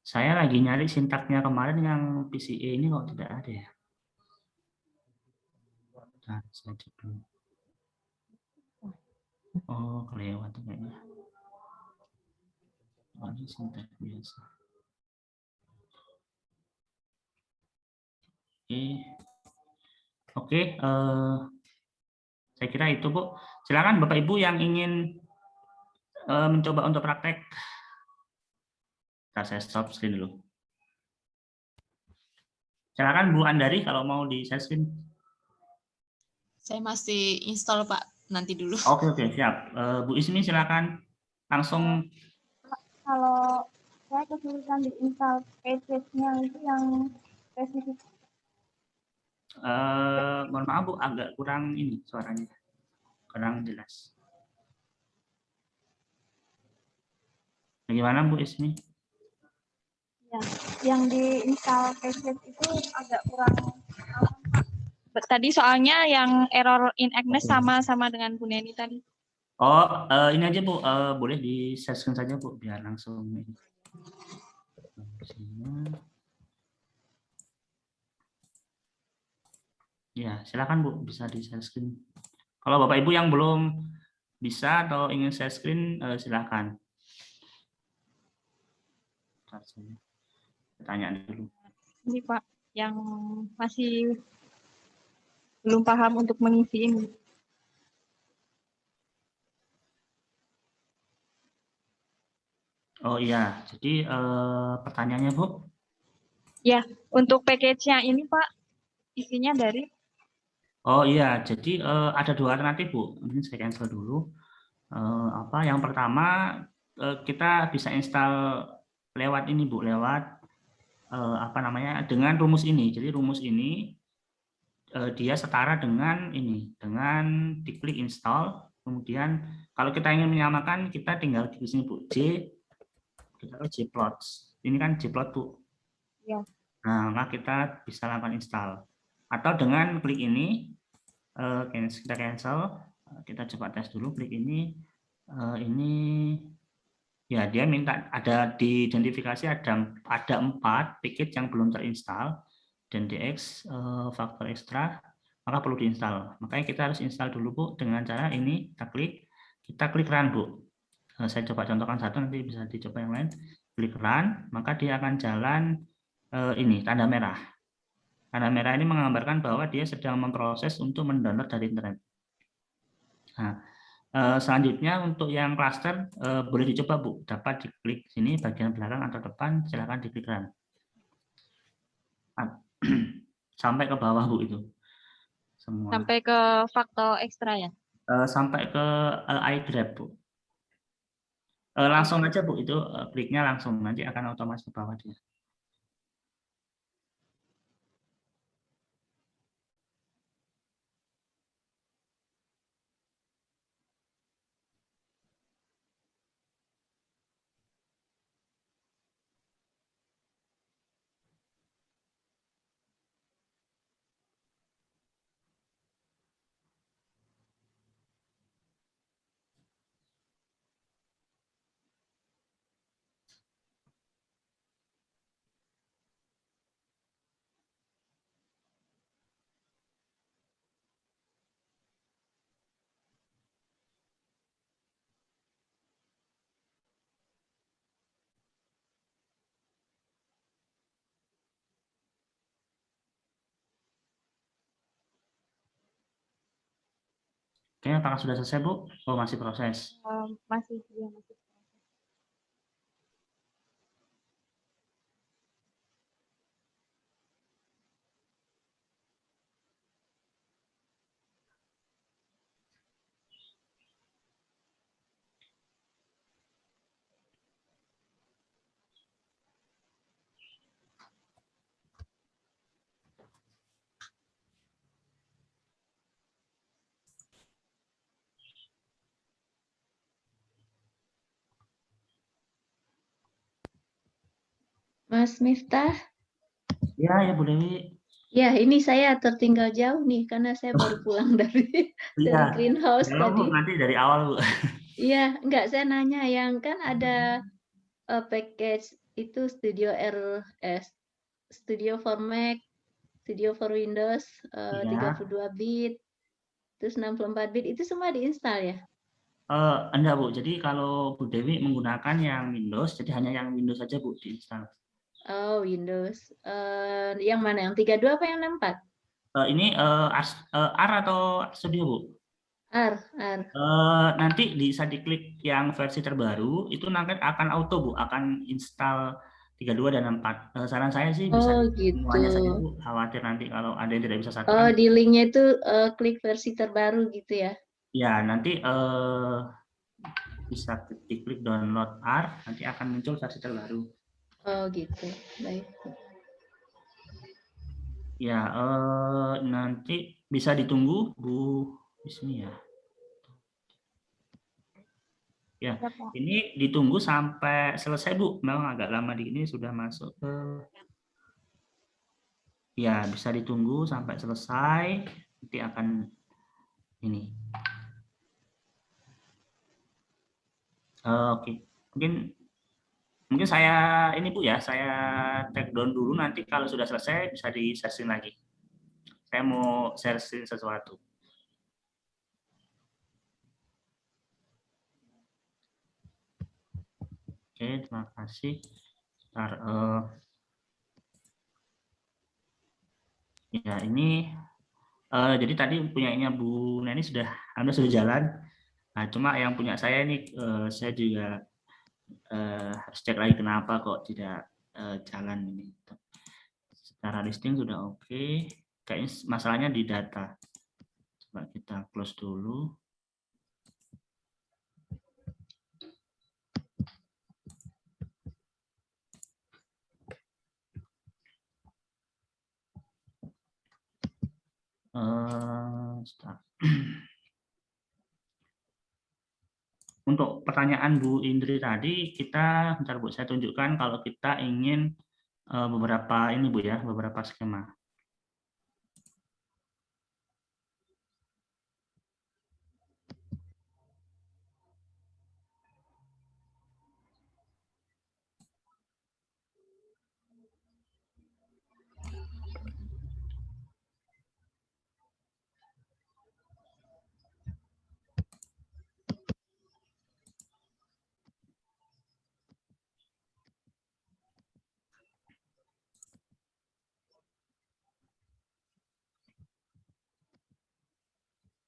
saya lagi nyari sintaknya kemarin yang PCA ini kok tidak ada ya. Nah, saya cek dulu. Oh, kelewat kayaknya. Oh, ini sintak biasa. Oke, saya kira itu, Bu. Silakan Bapak Ibu yang ingin mencoba untuk praktek. Saya stop screen dulu. Silakan Bu Andari kalau mau di share screen. Saya masih install, Pak. Nanti dulu. Oke, siap. Bu Ismi silakan langsung. Kalau saya kesulitan di install package-nya itu yang spesifik. Mohon maaf Bu, agak kurang ini suaranya, kurang jelas. Bagaimana Bu Ismi? Ya, yang di install package itu agak kurang. Tadi soalnya yang error in Agnes sama dengan Bu Neni tadi. Oh, ini aja Bu, boleh di share screen saja Bu, biar langsung ini. Ya, silakan Bu, bisa di share screen. Kalau Bapak Ibu yang belum bisa atau ingin share screen, silakan. Tanya dulu. Ini Pak, yang masih belum paham untuk mengisi ini. Oh iya, jadi pertanyaannya Bu? Ya, untuk package-nya ini Pak, isinya dari? Oh iya, jadi ada 2 alternatif Bu. Ini saya cancel dulu. Yang pertama kita bisa install lewat ini Bu, lewat dengan rumus ini. Jadi rumus ini dia setara dengan ini, dengan diklik install. Kemudian kalau kita ingin menyamakan, kita tinggal di sini Bu, kita jplots. Ini kan jplot Bu. Ya. Nah, maka kita bisa lakukan install. Atau dengan klik ini, kita cancel, kita coba tes dulu, klik ini ya dia minta ada diidentifikasi ada 4 package yang belum terinstall dan DX faktor ekstra, maka perlu diinstal. Makanya kita harus install dulu Bu dengan cara ini, kita klik run Bu. Saya coba contohkan satu, nanti bisa dicoba yang lain. Klik run, maka dia akan jalan ini tanda merah. Tanda merah ini menggambarkan bahwa dia sedang memproses untuk mendownload dari internet. Nah, selanjutnya untuk yang cluster boleh dicoba Bu, dapat diklik sini bagian belakang atau depan, silakan diklik run. Sampai ke bawah Bu itu. Semua. Sampai ke faktor ekstra ya? Sampai ke iGrab Bu. Langsung aja Bu, itu kliknya langsung, nanti akan otomatis ke bawah dia. Oke, apakah sudah selesai, Bu? Oh, masih proses. Masih, ya, masih. Mas Miftah, Ya, ya Bu Dewi. ya ini saya tertinggal jauh nih karena saya baru pulang dari Iya. greenhouse Jangan, Bu, tadi. nanti dari awal, Bu. Iya, enggak, saya nanya yang kan ada package itu Studio for Mac, Studio for Windows, Iya. 32 bit, terus 64 bit itu semua diinstal ya? Enggak, Bu. Jadi kalau Bu Dewi menggunakan yang Windows, jadi hanya yang Windows saja, Bu, diinstal. Oh, Windows. Yang mana? Yang 32 apa yang 64? Ini R atau Studio, Bu? R. Nanti bisa diklik yang versi terbaru, itu nanti akan auto, Bu, akan install 32 dan 64. Saran saya sih bisa Oh, semuanya saja, gitu. Bu. Khawatir nanti kalau ada yang tidak bisa satu. Oh, di linknya itu klik versi terbaru gitu ya? Ya, nanti bisa diklik download R, nanti akan muncul versi terbaru. Oh, gitu. Baik. Ya, nanti bisa ditunggu, Bu Bismi ya. Ya, ini ditunggu sampai selesai, Bu. Memang agak lama di ini sudah masuk ke. Ya, bisa ditunggu sampai selesai. Nanti akan ini. Oke, mungkin saya ini, Bu ya, saya take down dulu. Nanti kalau sudah selesai bisa di-sharing lagi. Saya mau sharing sesuatu. Oke, terima kasih. Ya, ini jadi tadi punyanya Bu Neni Anda sudah jalan. Nah, cuma yang punya saya ini saya juga harus cek lagi kenapa kok tidak jalan ini. Secara listing sudah oke. Kayaknya masalahnya di data. Coba kita close dulu. Untuk pertanyaan Bu Indri tadi, kita bentar Bu, saya tunjukkan kalau kita ingin beberapa ini Bu ya, beberapa skema.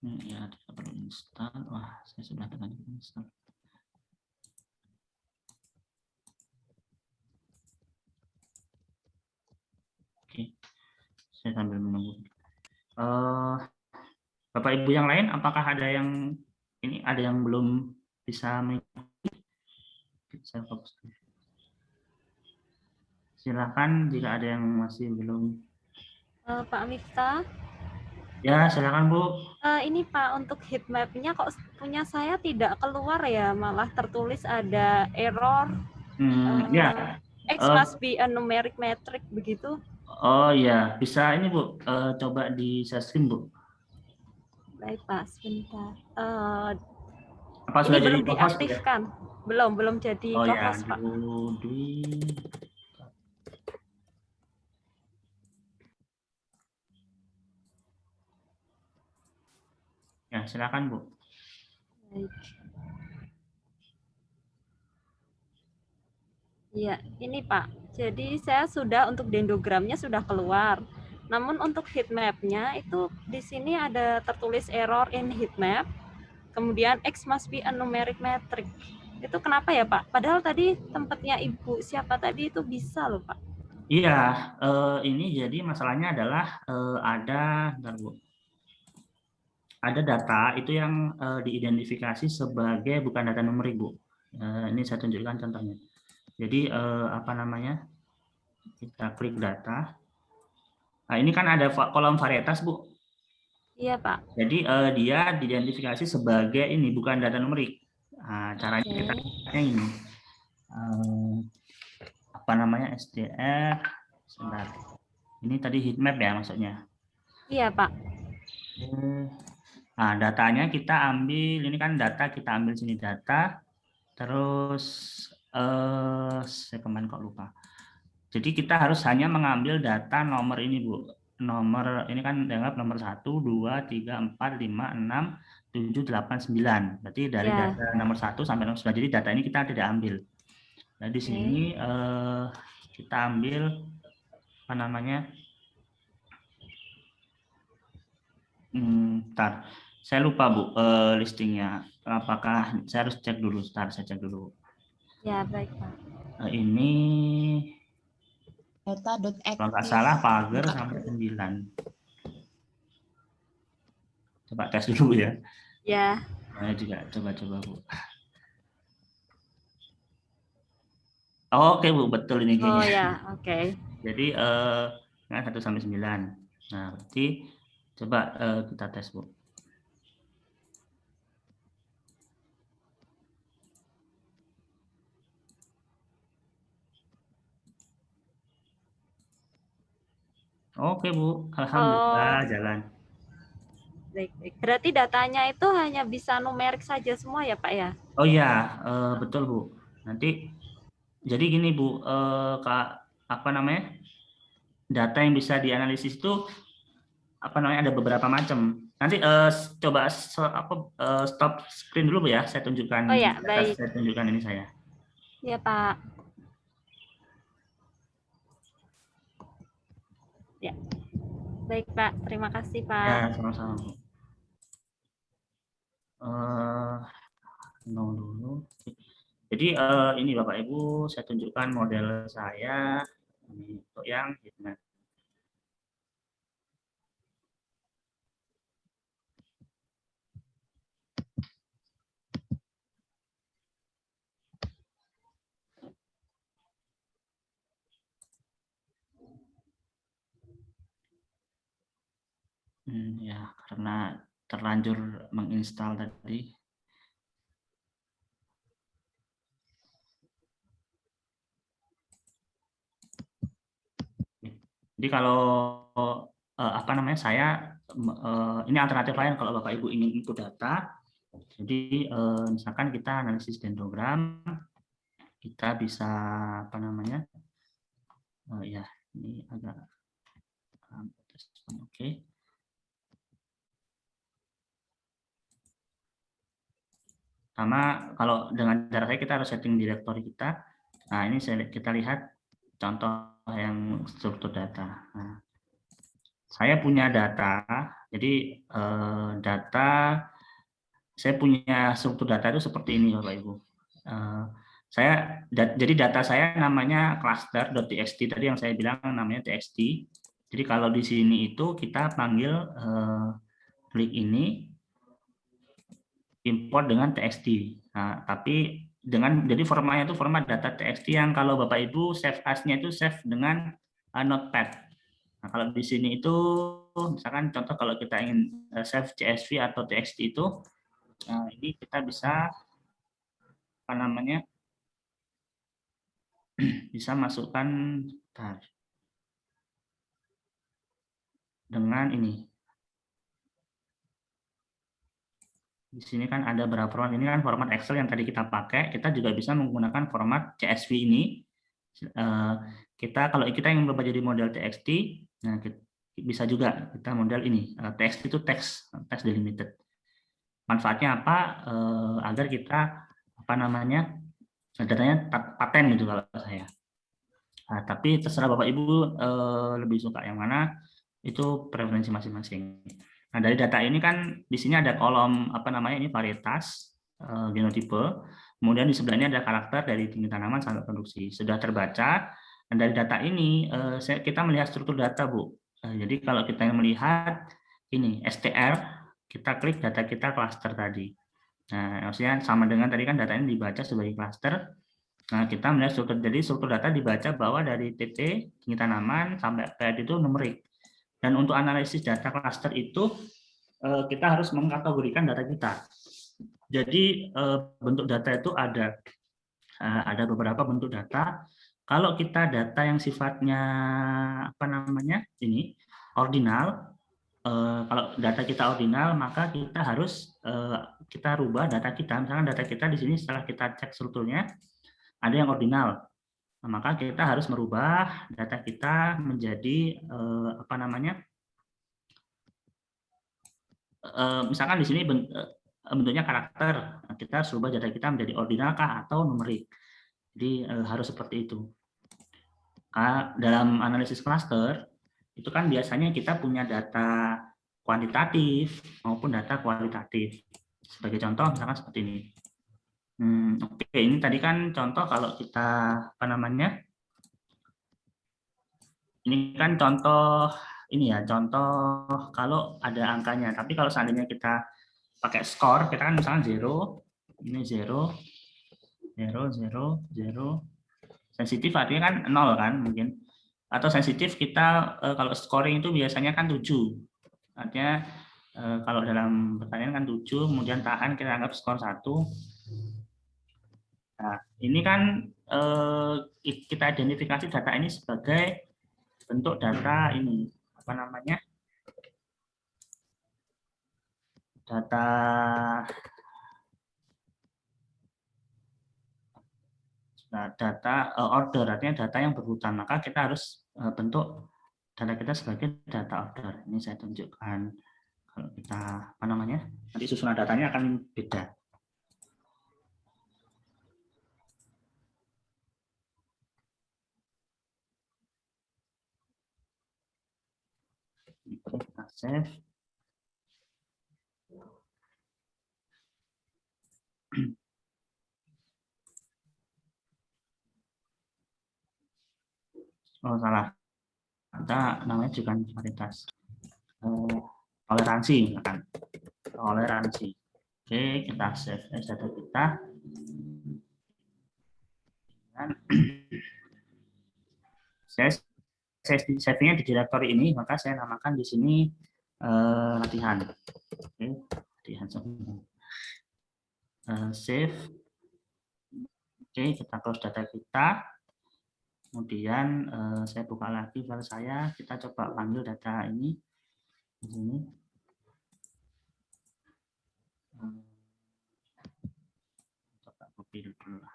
Ya, tidak perlu install. Wah, saya sudah tekan install. Oke, saya sambil menunggu. Bapak Ibu yang lain, apakah ada yang ini ada yang belum bisa mengikuti? Saya fokus. Silakan jika ada yang masih belum. Pak Miftah. Ya, silakan Bu. Ini Pak, untuk heat map-nya kok punya saya tidak keluar ya, malah tertulis ada error. Ya. X must be a numeric metric begitu. Oh ya, bisa ini Bu, coba di sharing Bu. Baik Pak, sebentar. Apa ini sudah belum jadi diaktifkan? Ya? Belum jadi co-host Pak. Ya, silakan Bu. Baik. Iya, ini Pak. Jadi saya sudah untuk dendrogramnya sudah keluar. Namun untuk heat map-nya itu di sini ada tertulis error in heat map. kemudian X must be a numeric metric. Itu kenapa ya Pak? Padahal tadi tempatnya Ibu siapa tadi itu bisa loh Pak. Iya, ini jadi masalahnya adalah bentar, Bu. Ada data itu yang diidentifikasi sebagai bukan data numerik, Bu. Ini saya tunjukkan contohnya. Jadi apa namanya? Kita klik data. Nah, ini kan ada kolom varietas, Bu. Iya Pak. Jadi dia diidentifikasi sebagai ini bukan data numerik. Nah, caranya kita ini apa namanya SDF. Sebentar. Ini tadi heatmap ya maksudnya. Iya Pak. Nah, datanya kita ambil, ini kan data kita ambil sini data, terus saya kemarin kok lupa. Jadi kita harus hanya mengambil data nomor ini, Bu. Nomor ini kan dianggap nomor 1, 2, 3, 4, 5, 6, 7, 8, 9. Berarti dari data nomor 1 sampai nomor 9. Jadi data ini kita tidak ambil. Nah, di sini kita ambil apa namanya? Bentar. Saya lupa, Bu, listingnya. Apakah saya harus cek dulu? Saya cek dulu. Ya, baik, Pak. Ini data.active. kalau nggak salah pagar sampai 9. Coba tes dulu ya. Ya. Saya juga coba-coba, Bu. Oh, oke, Bu, betul ini kayaknya. Oh ya, oke. Jadi 1 sampai 9. Nah, berarti coba kita tes, Bu. Oke, Bu. Alhamdulillah jalan. Baik. Berarti datanya itu hanya bisa numerik saja semua ya, Pak ya? Oh iya, betul, Bu. Nanti jadi gini, Bu, apa namanya? Data yang bisa dianalisis itu apa namanya? Ada beberapa macam. Nanti coba stop screen dulu, Bu ya. Saya tunjukkan. Oh ya, baik. Saya tunjukkan ini saya. Iya, Pak. Ya. Baik, Pak. Terima kasih, Pak. Ya, sama-sama. Dulu. Jadi ini Bapak Ibu, saya tunjukkan model saya untuk yang heatmap. Ya, karena terlanjur menginstal tadi. Jadi kalau apa namanya saya ini alternatif lain kalau Bapak Ibu ingin input data. Jadi misalkan kita analisis dendrogram, kita bisa apa namanya? Ya, ini agak oke. Sama kalau dengan cara saya kita harus setting direktori kita. Nah, ini kita lihat contoh yang struktur data. Nah, saya punya data, jadi saya punya struktur data itu seperti ini, Bapak Ibu. Jadi data saya namanya cluster.txt tadi yang saya bilang namanya txt. Jadi kalau di sini itu kita panggil klik ini import dengan txt. Nah, tapi jadi formatnya itu format data txt yang kalau Bapak Ibu save as-nya itu save dengan notepad. Nah, kalau di sini itu misalkan contoh kalau kita ingin save CSV atau txt itu, nah ini kita bisa apa namanya bisa masukkan dengan ini. Di sini kan ada beberapa format, ini kan format Excel yang tadi kita pakai, kita juga bisa menggunakan format CSV ini. Kita kalau kita ingin berubah jadi model TXT, nah bisa juga kita model ini. TXT itu text delimited. Manfaatnya apa? Agar kita apa namanya datanya paten gitu kalau saya. Nah, tapi terserah Bapak Ibu lebih suka yang mana, itu preferensi masing-masing. Nah, dari data ini kan di sini ada kolom apa namanya ini varietas genotipe. Kemudian di sebelahnya ada karakter dari tinggi tanaman sampai produksi. Sudah terbaca. Dan dari data ini kita melihat struktur data, Bu. Jadi kalau kita melihat ini STR, kita klik data kita klaster tadi. Nah, maksudnya sama dengan tadi kan data ini dibaca sebagai klaster. Nah, kita melihat struktur, jadi struktur data dibaca bahwa dari TT, tinggi tanaman, sampai PAD itu numerik. Dan untuk analisis data klaster itu, kita harus mengkategorikan data kita. Jadi, bentuk data itu ada beberapa bentuk data. Kalau kita data yang sifatnya, apa namanya, ini, ordinal, kalau data kita ordinal, maka kita harus, kita rubah data kita. Misalkan data kita di sini setelah kita cek strukturnya, ada yang ordinal. Nah, maka kita harus merubah data kita menjadi apa namanya? Misalkan di sini bentuknya karakter. Nah, kita harus rubah data kita menjadi ordinal kah atau numerik. Jadi harus seperti itu. Dalam analisis klaster itu kan biasanya kita punya data kuantitatif maupun data kualitatif. Sebagai contoh misalkan seperti ini. Oke, ini tadi kan contoh kalau kita apa namanya? Ini kan contoh ini ya, contoh kalau ada angkanya. Tapi kalau seandainya kita pakai skor, kita kan misalnya 0, ini 0, 0, 0, 0. Sensitif artinya kan 0 kan mungkin. Atau sensitif kita kalau scoring itu biasanya kan 7. Artinya kalau dalam pertanyaan kan 7, kemudian tahan kita anggap skor 1. Nah, ini kan kita identifikasi data ini sebagai bentuk data ini, apa namanya? Data order, artinya data yang berurutan. Maka kita harus bentuk data kita sebagai data order. Ini saya tunjukkan. Kalau kita, apa namanya? Nanti susunan datanya akan beda. Kita save. Oh salah, kita namanya juga varietas toleransi, kan? Toleransi. Oke, kita save data kita. Dan saya savingnya di direktori ini, maka saya namakan di sini latihan. Oke, latihan semua. Save. Oke, kita close data kita. Kemudian saya buka lagi file saya. Kita coba panggil data ini di sini. Coba copy dulu lah.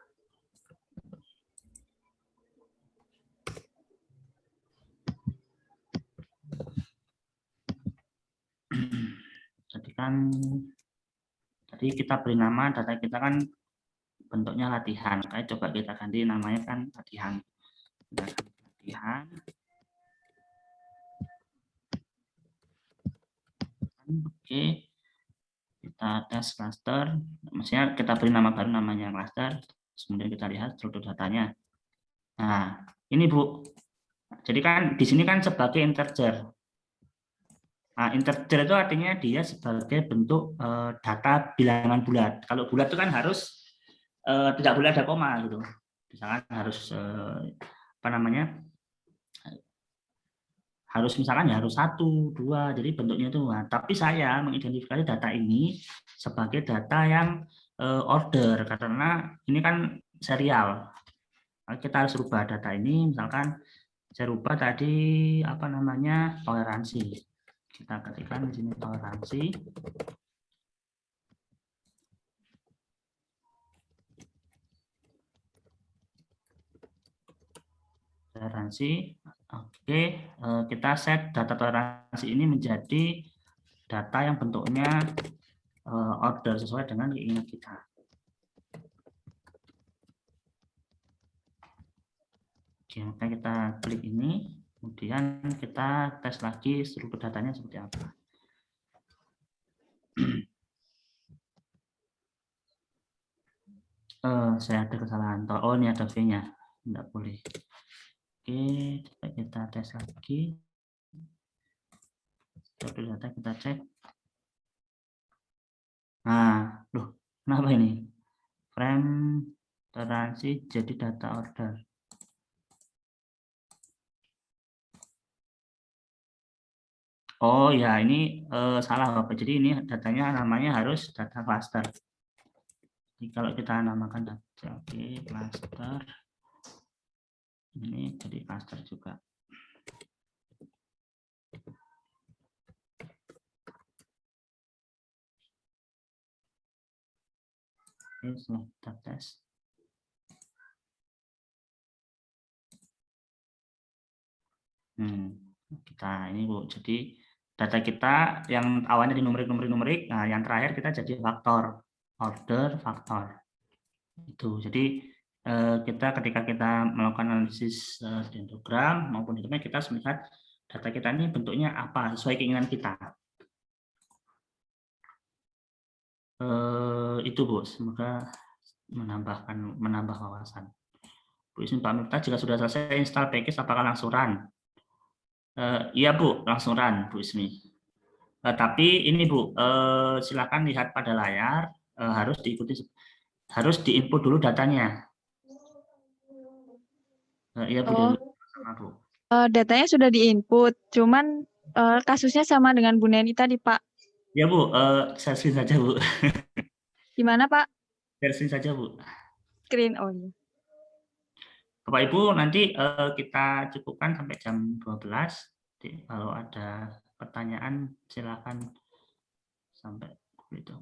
Jadi kan tadi kita beri nama data kita kan bentuknya latihan. Kayak coba kita ganti namanya kan latihan. Latihan. Oke. Kita tes cluster. Maksudnya kita beri nama baru namanya cluster. Kemudian kita lihat struktur datanya. Nah, ini Bu. Jadi kan di sini kan sebagai integer. Nah, integer itu artinya dia sebagai bentuk data bilangan bulat. Kalau bulat itu kan harus tidak boleh ada koma gitu. Misalkan harus apa namanya? Harus misalkan ya harus 1, 2, jadi bentuknya itu. Nah, tapi saya mengidentifikasi data ini sebagai data yang order karena ini kan serial. Nah, kita harus rubah data ini, misalkan saya rubah tadi apa namanya toleransi. Kita ketikkan di sini toleransi. Toleransi. Oke, kita set data toleransi ini menjadi data yang bentuknya order sesuai dengan keinginan kita. Oke, maka kita klik ini, kemudian kita tes lagi struktur datanya seperti apa. Saya ada kesalahan. Oh, ini ada V-nya. Tidak boleh. Oke, coba kita tes lagi. Suatu data kita cek. Nah, loh, kenapa ini? Frame toleransi jadi data order. Oh ya, ini salah Bapak. Jadi ini datanya namanya harus data cluster. Jadi kalau kita namakan data, oke, cluster. Ini jadi cluster juga. Oke, setelah kita tes. Kita ini Bu, jadi data kita yang awalnya di numerik, nah yang terakhir kita jadi faktor, order, faktor. Itu, jadi kita ketika kita melakukan analisis dendrogram maupun hitmap, kita harus melihat data kita ini bentuknya apa sesuai keinginan kita. Itu Bu, semoga menambah wawasan. Bu Ismi, Pak Miftah, jika sudah selesai install package apakah langsung run? Iya Bu, langsung run Bu Ismi. Tapi ini Bu, silakan lihat pada layar, harus diinput dulu datanya. Iya Bu, sama Bu. Datanya sudah diinput, cuman kasusnya sama dengan Bu Neni tadi Pak. Ya Bu, share screen saja Bu. Gimana Pak? Share screen saja Bu. Screen, oh iya. Bapak Ibu, nanti kita cukupkan sampai jam 12. Jadi, kalau ada pertanyaan silakan sampai itu.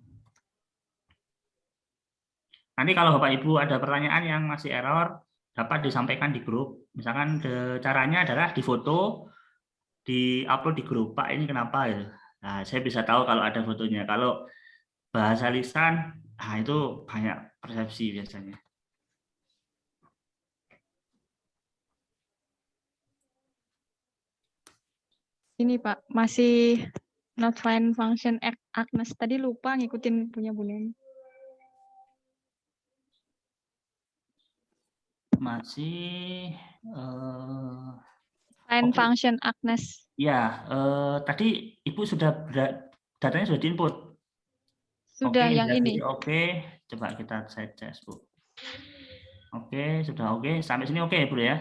Nanti kalau Bapak Ibu ada pertanyaan yang masih error, dapat disampaikan di grup. Misalkan caranya adalah difoto, di-upload di grup. Pak, ini kenapa ya? Nah, saya bisa tahu kalau ada fotonya. Kalau bahasa lisan, nah itu banyak persepsi biasanya. Ini Pak, masih not find function Agnes. Tadi lupa ngikutin punya Bu Neni. Masih Find okay. function Agnes. Ya, tadi Ibu sudah datanya sudah diinput. Sudah Oke, yang ini. Oke, coba kita cek Bu. Oke, sudah oke. Sampai sini oke Bu ya?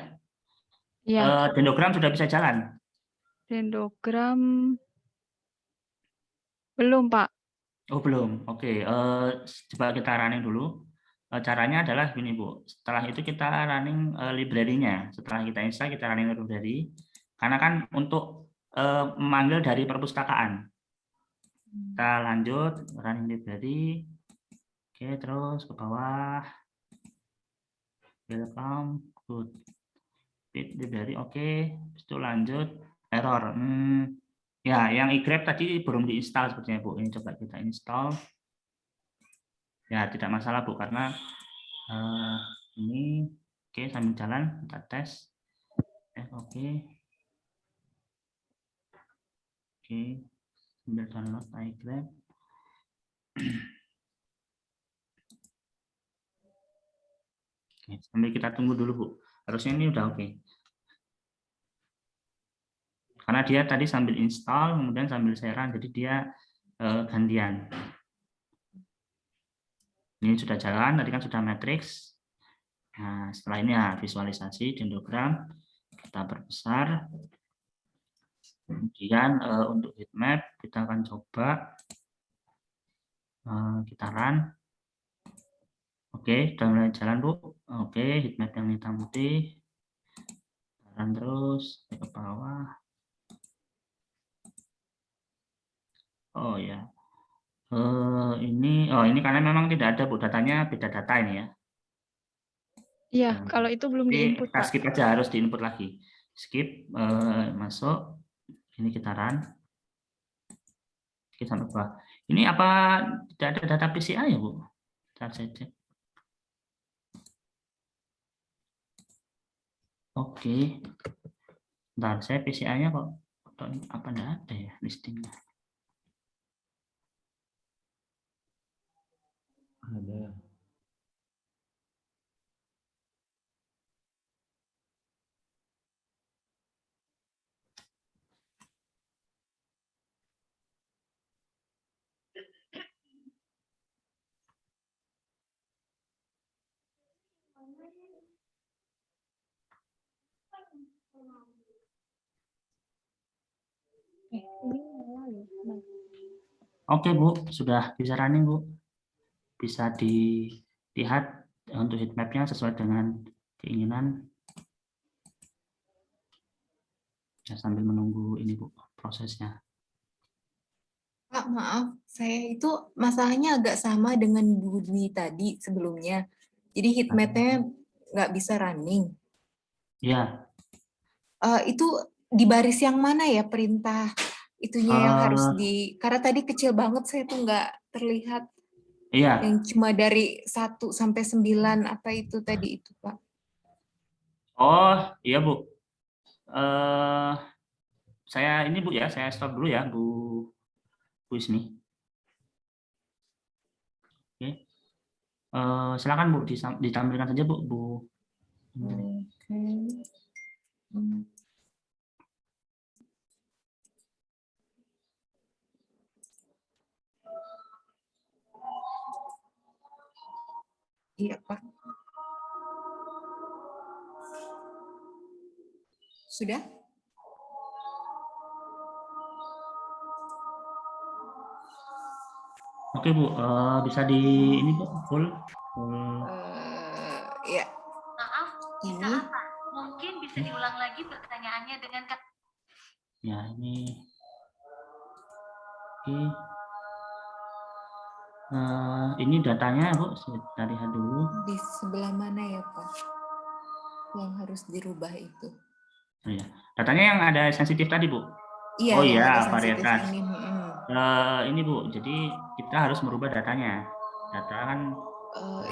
Iya. Dendrogram sudah bisa jalan? Dendrogram belum Pak. Oh belum. Oke, coba kita running dulu. Caranya adalah gini Bu. Setelah itu kita running library-nya. Setelah kita install, kita running library. Karena kan untuk memanggil dari perpustakaan. Kita lanjut running library. Oke, terus ke bawah. Welcome, good. Library, oke. Itu lanjut error. Ya, yang iGrab tadi belum diinstal sepertinya Bu. Ini coba kita install. Ya, tidak masalah Bu, karena ini oke sambil jalan kita tes. Oke, sambil download iGrab. Oke, sambil kita tunggu dulu Bu. Harusnya ini udah oke. Karena dia tadi sambil install, kemudian sambil share, jadi dia gantian. Ini sudah jalan, tadi kan sudah matrix. Nah, setelah ini ya visualisasi dendrogram, kita perbesar. Kemudian untuk heatmap kita akan coba kita run. Oke, sudah mulai jalan Bu. Oke, heatmap yang hitam putih. Run terus ke bawah. Oh ya, ini karena memang tidak ada Bu, datanya beda data ini ya. Iya, kalau itu belum diinput Kita Pak. skip aja, harus diinput lagi. Skip, masuk. Ini kita run. Oke, sampai bawah. Ini apa tidak ada data PCA ya Bu? Kita cek. Oke. Bentar, saya PCA-nya kok apa enggak ada ya listingnya? Ada. Oke Bu, sudah bisa running Bu. Bisa dilihat untuk heat map-nya sesuai dengan keinginan. Ya, sambil menunggu ini Bu prosesnya. Pak, maaf, saya itu masalahnya agak sama dengan Bu Dwi tadi sebelumnya. Jadi heat map-nya nggak bisa running. Ya. Itu di baris yang mana ya perintah itunya yang harus karena tadi kecil banget saya tuh nggak terlihat. Iya. Yang cuma dari 1 sampai 9 apa itu tadi itu Pak? Oh iya Bu. Saya ini Bu ya, saya stop dulu ya Bu Ismi. Oke. Silakan Bu ditampilkan saja Bu. Oke. Iya Pak. Sudah? Oke Bu, bisa di ini Bu full. Ya. Maaf, Ini. bisa apa? Mungkin bisa diulang lagi pertanyaannya dengan kata. Ya ini. Oke. Ini datanya Bu, kita lihat dulu. Di sebelah mana ya Pak? Yang harus dirubah itu. Oh, ya. Datanya yang ada sensitif tadi Bu. Iya, oh yang iya, ada varietas. ini. Ini Bu, jadi kita harus merubah datanya. Data kan.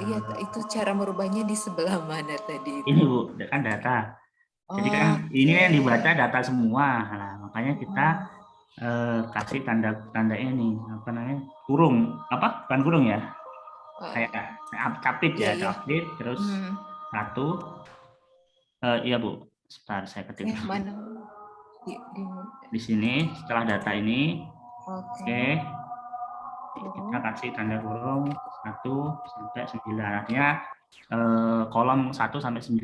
Iya, itu cara merubahnya di sebelah mana tadi? Ini Bu, kan data. Jadi kan ini yang dibaca data semua. Nah, makanya kita kasih tanda ini apa namanya kurung apa bukan kurung ya kayak capit ya capit terus 1 iya Bu sebentar saya ketik mana di sini setelah data ini oke. Kita kasih tanda kurung 1 sampai 9 artinya kolom 1 sampai 9.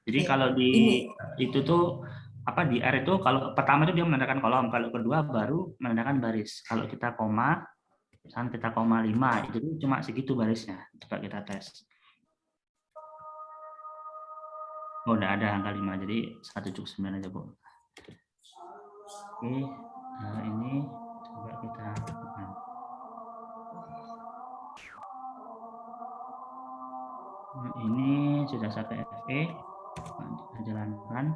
Jadi kalau di itu tuh apa di R itu kalau pertama itu dia menandakan kolom, kalau kedua baru menandakan baris. Kalau kita koma, misalnya kita koma 5 itu cuma segitu barisnya. Coba kita tes. Oh, udah ada angka 5, jadi 1/9 aja Bu. Oke, nah ini coba kita lakukan. Nah, ini sudah sampai FE, kita jalankan.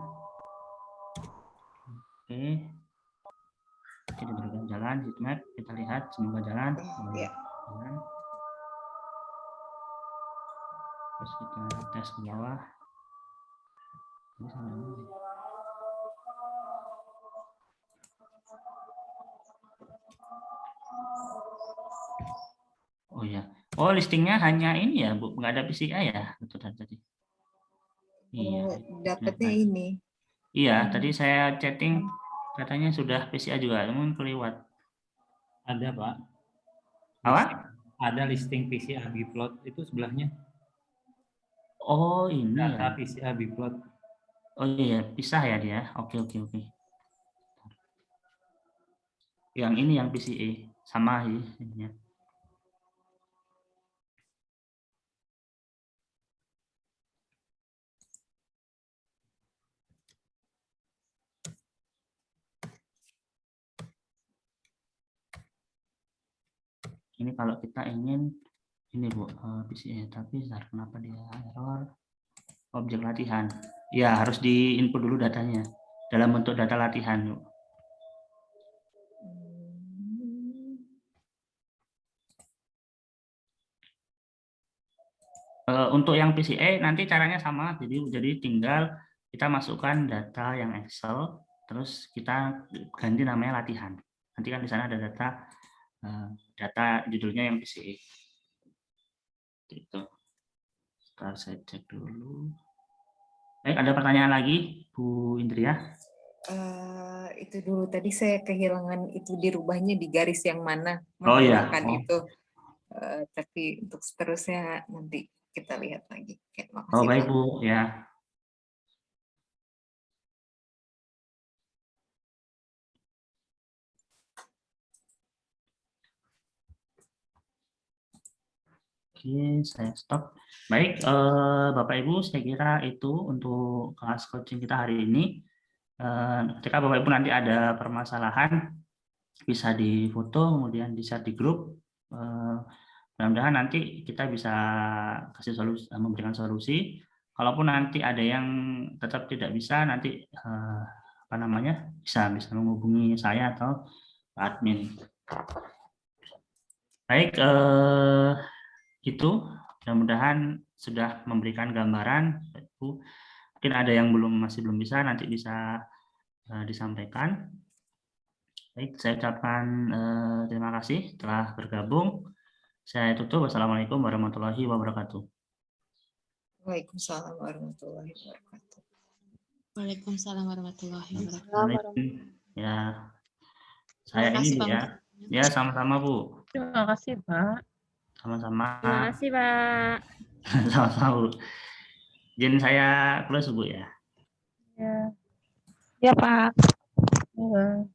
Oke, kita berikan jalan heatmap, kita lihat semoga jalan. Jalan. Terus kita tes ke bawah. Oh ya, oh listingnya hanya ini ya Bu, nggak ada PCA ya, betul tadi. Iya. Dapatnya ini. Iya, tadi saya chatting katanya sudah PCA juga, namun kelewat. Ada Pak. Apa? Ada listing PCA biplot itu sebelahnya. Oh ini data ya. PCA biplot. Oh iya, pisah ya dia. Oke. Yang ini yang PCA sama ya. Ini kalau kita ingin ini Bu, PCA, tapi kenapa dia error? Objek latihan. Ya, harus di-input dulu datanya dalam bentuk data latihan, Bu. Untuk yang PCA nanti caranya sama, jadi tinggal kita masukkan data yang Excel, terus kita ganti namanya latihan. Nanti kan di sana ada data judulnya yang PCA. Itu. Sebentar saya cek dulu. Baik, ada pertanyaan lagi, Bu Indria? Itu dulu tadi saya kehilangan itu dirubahnya di garis yang mana Oh iya. itu. Tapi untuk seterusnya nanti. kita lihat lagi. Oke, Oh, makasih baik Pak. Bu, ya. Oke, saya stop. Baik, Bapak Ibu, saya kira itu untuk kelas coaching kita hari ini. Ketika Bapak Ibu nanti ada permasalahan, bisa difoto, kemudian di-share di grup. Mudah-mudahan nanti kita bisa kasih solusi, memberikan solusi. Kalaupun nanti ada yang tetap tidak bisa, nanti apa namanya bisa menghubungi saya atau Pak admin. Baik, itu mudah-mudahan sudah memberikan gambaran. Ibu, mungkin ada yang masih belum bisa, nanti bisa disampaikan. Baik, saya ucapkan terima kasih telah bergabung. Saya tutup. Wassalamualaikum warahmatullahi wabarakatuh. Waalaikumsalam warahmatullahi wabarakatuh. Waalaikumsalam warahmatullahi wabarakatuh. Assalamualaikum. Ya, saya Terima kasih, ini Bu Pak. ya. Ya, sama-sama Bu. Terima kasih, Pak. Sama-sama. Terima kasih, Pak. Sama-sama Bu. Izin saya close Bu ya. Ya. Ya, Pak. Ya.